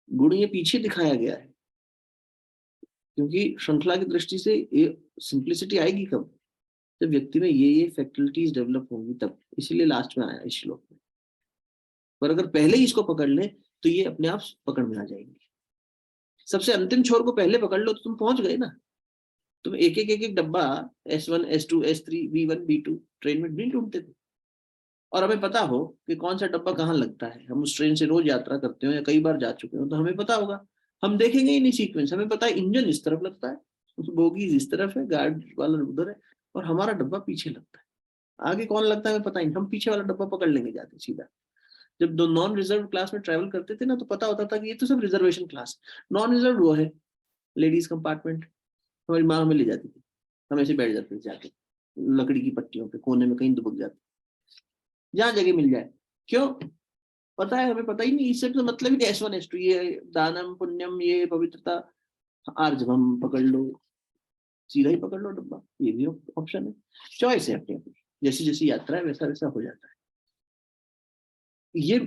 गुण ये पीछे दिखाया गया है, क्योंकि श्रृंखला की दृष्टि से ये सिंप्लिसिटी आएगी कब, जब व्यक्ति में ये फैकल्टीज डेवलप होंगी तब, इसीलिए लास्ट में आया इस श्लोक में। पर अगर पहले ही इसको पकड़ ले तो ये अपने आप पकड़ में आ जाएंगे। सबसे अंतिम छोर को पहले पकड़ लो तो तुम पहुंच गए ना। तुम एक एक डब्बा S1 S2 S3 B1 B2 train में नहीं ढूंढते थे। और हमें पता हो कि कौन सा डब्बा कहाँ लगता है, हम उस ट्रेन से रोज यात्रा करते हो या कई बार जा चुके हो, तो हमें पता होगा। हम देखेंगे ही नहीं सीक्वेंस, हमें पता है इंजन इस तरफ लगता है, उस बोगी इस तरफ है, गार्ड वाला उधर है, और हमारा डब्बा पीछे लगता है। आगे कौन लगता है हमें पता ही नहीं, हम पीछे वाला डब्बा पकड़ लेंगे जाते सीधा। जब दो नॉन रिजर्व क्लास में ट्रेवल करते थे ना, तो पता होता था कि ये तो सब रिजर्वेशन क्लास, नॉन रिजर्व वो है लेडीज कंपार्टमेंट। हमारी माँ हमें ले जाती थी, हम ऐसे बैठ जाते थे जाके लकड़ी की पट्टियों पे कोने में कहीं दुबक जाते, जहाँ जगह मिल जाए। क्यों? पता है हमें, पता ही नहीं, इससे तो मतलब ही नहीं S1 S2 ये दानम पुण्यम ये पवित्रता, आर्जवम पकड़ लो, सीधा ही पकड़ लो डब्बा, ये भी ऑप्शन है। चॉइस है अपनी अपनी, जैसी जैसी यात्रा है वैसा वैसा हो जाता है। ये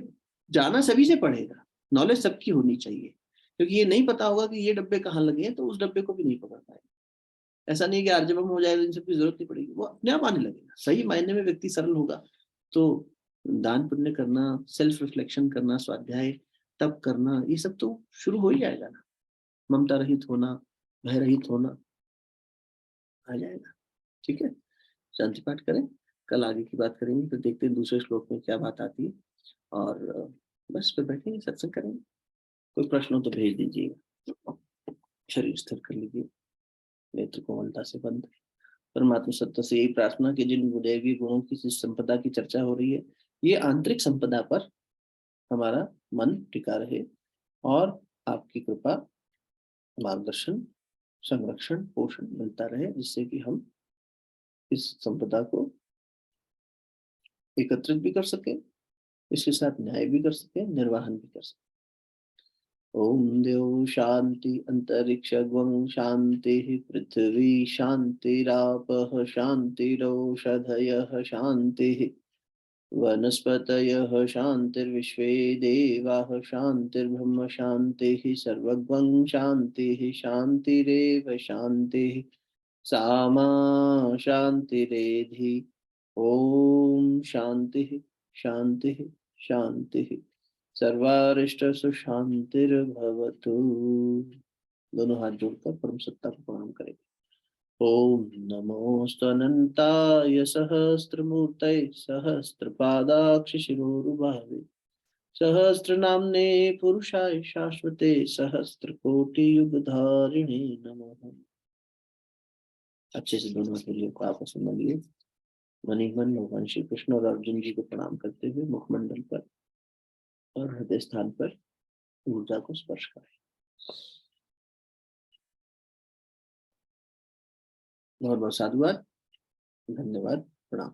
जाना सभी से पड़ेगा, नॉलेज सबकी होनी चाहिए, क्योंकि ये नहीं पता होगा कि ये डब्बे कहाँ लगे हैं तो उस डब्बे को भी नहीं पकड़ पाएगा। ऐसा नहीं कि आर्जवम हो जाए तो इन सबकी जरूरत नहीं पड़ेगी, वो अपने आप आने लगेगा। सही मायने में व्यक्ति सरल होगा तो दान पुण्य करना, सेल्फ रिफ्लेक्शन करना, स्वाध्याय तप करना, ये सब तो शुरू हो ही जाएगा ना। ममता रहित होना, भय रहित होना आ जाएगा। ठीक है, शांति पाठ करें, कल आगे की बात करेंगे, तो देखते हैं दूसरे श्लोक में क्या बात आती है। और बस फिर बैठेंगे, सत्संग करेंगे। कोई प्रश्न हो तो भेज दीजिएगा। शरीर स्थिर कर लीजिए, नेत्र कोमलता से बंद। परमात्मा सत्य से यही प्रार्थना कि जिन दैवीय गुणों की जिस संपदा की चर्चा हो रही है, ये आंतरिक संपदा पर हमारा मन टिका रहे, और आपकी कृपा, मार्गदर्शन, संरक्षण, पोषण मिलता रहे, जिससे कि हम इस संपदा को एकत्रित भी कर सके, इसके साथ न्याय भी कर सके, निर्वाहन भी कर सके। ओम देव शांति अंतरिक्ष गं शांति पृथ्वी शांतिरापः शांतिरौषधयः शांति वनस्पतयः शांतिर्विश्वे देवाः शांतिर्ब्रह्म शांतिः सर्वगं शांतिः शांतिरेव शांतिः सामा शांतिरेधि। ओम शांति शांति शांति, सर्वारिष्ट सुशांतिर्भवतु। दोनों हाथ जोड़कर परम सत्ता को प्रणाम करेंगे। ओम नमोस्तनंताय सहस्रमूर्तये सहस्रपादाक्ष शिरोरुभावे सहस्रनाम्ने पुरुषाय शाश्वते सहस्रकोटियुगधारिणे नमः। अच्छे से दोनों के लिए आपस में मिलिए, मन ही मन भगवान श्री कृष्ण और अर्जुन जी को प्रणाम करते हुए मुखमंडल पर और हृदय स्थान पर ऊर्जा को स्पर्श करें। बहुत बहुत साधुवाद, धन्यवाद, प्रणाम।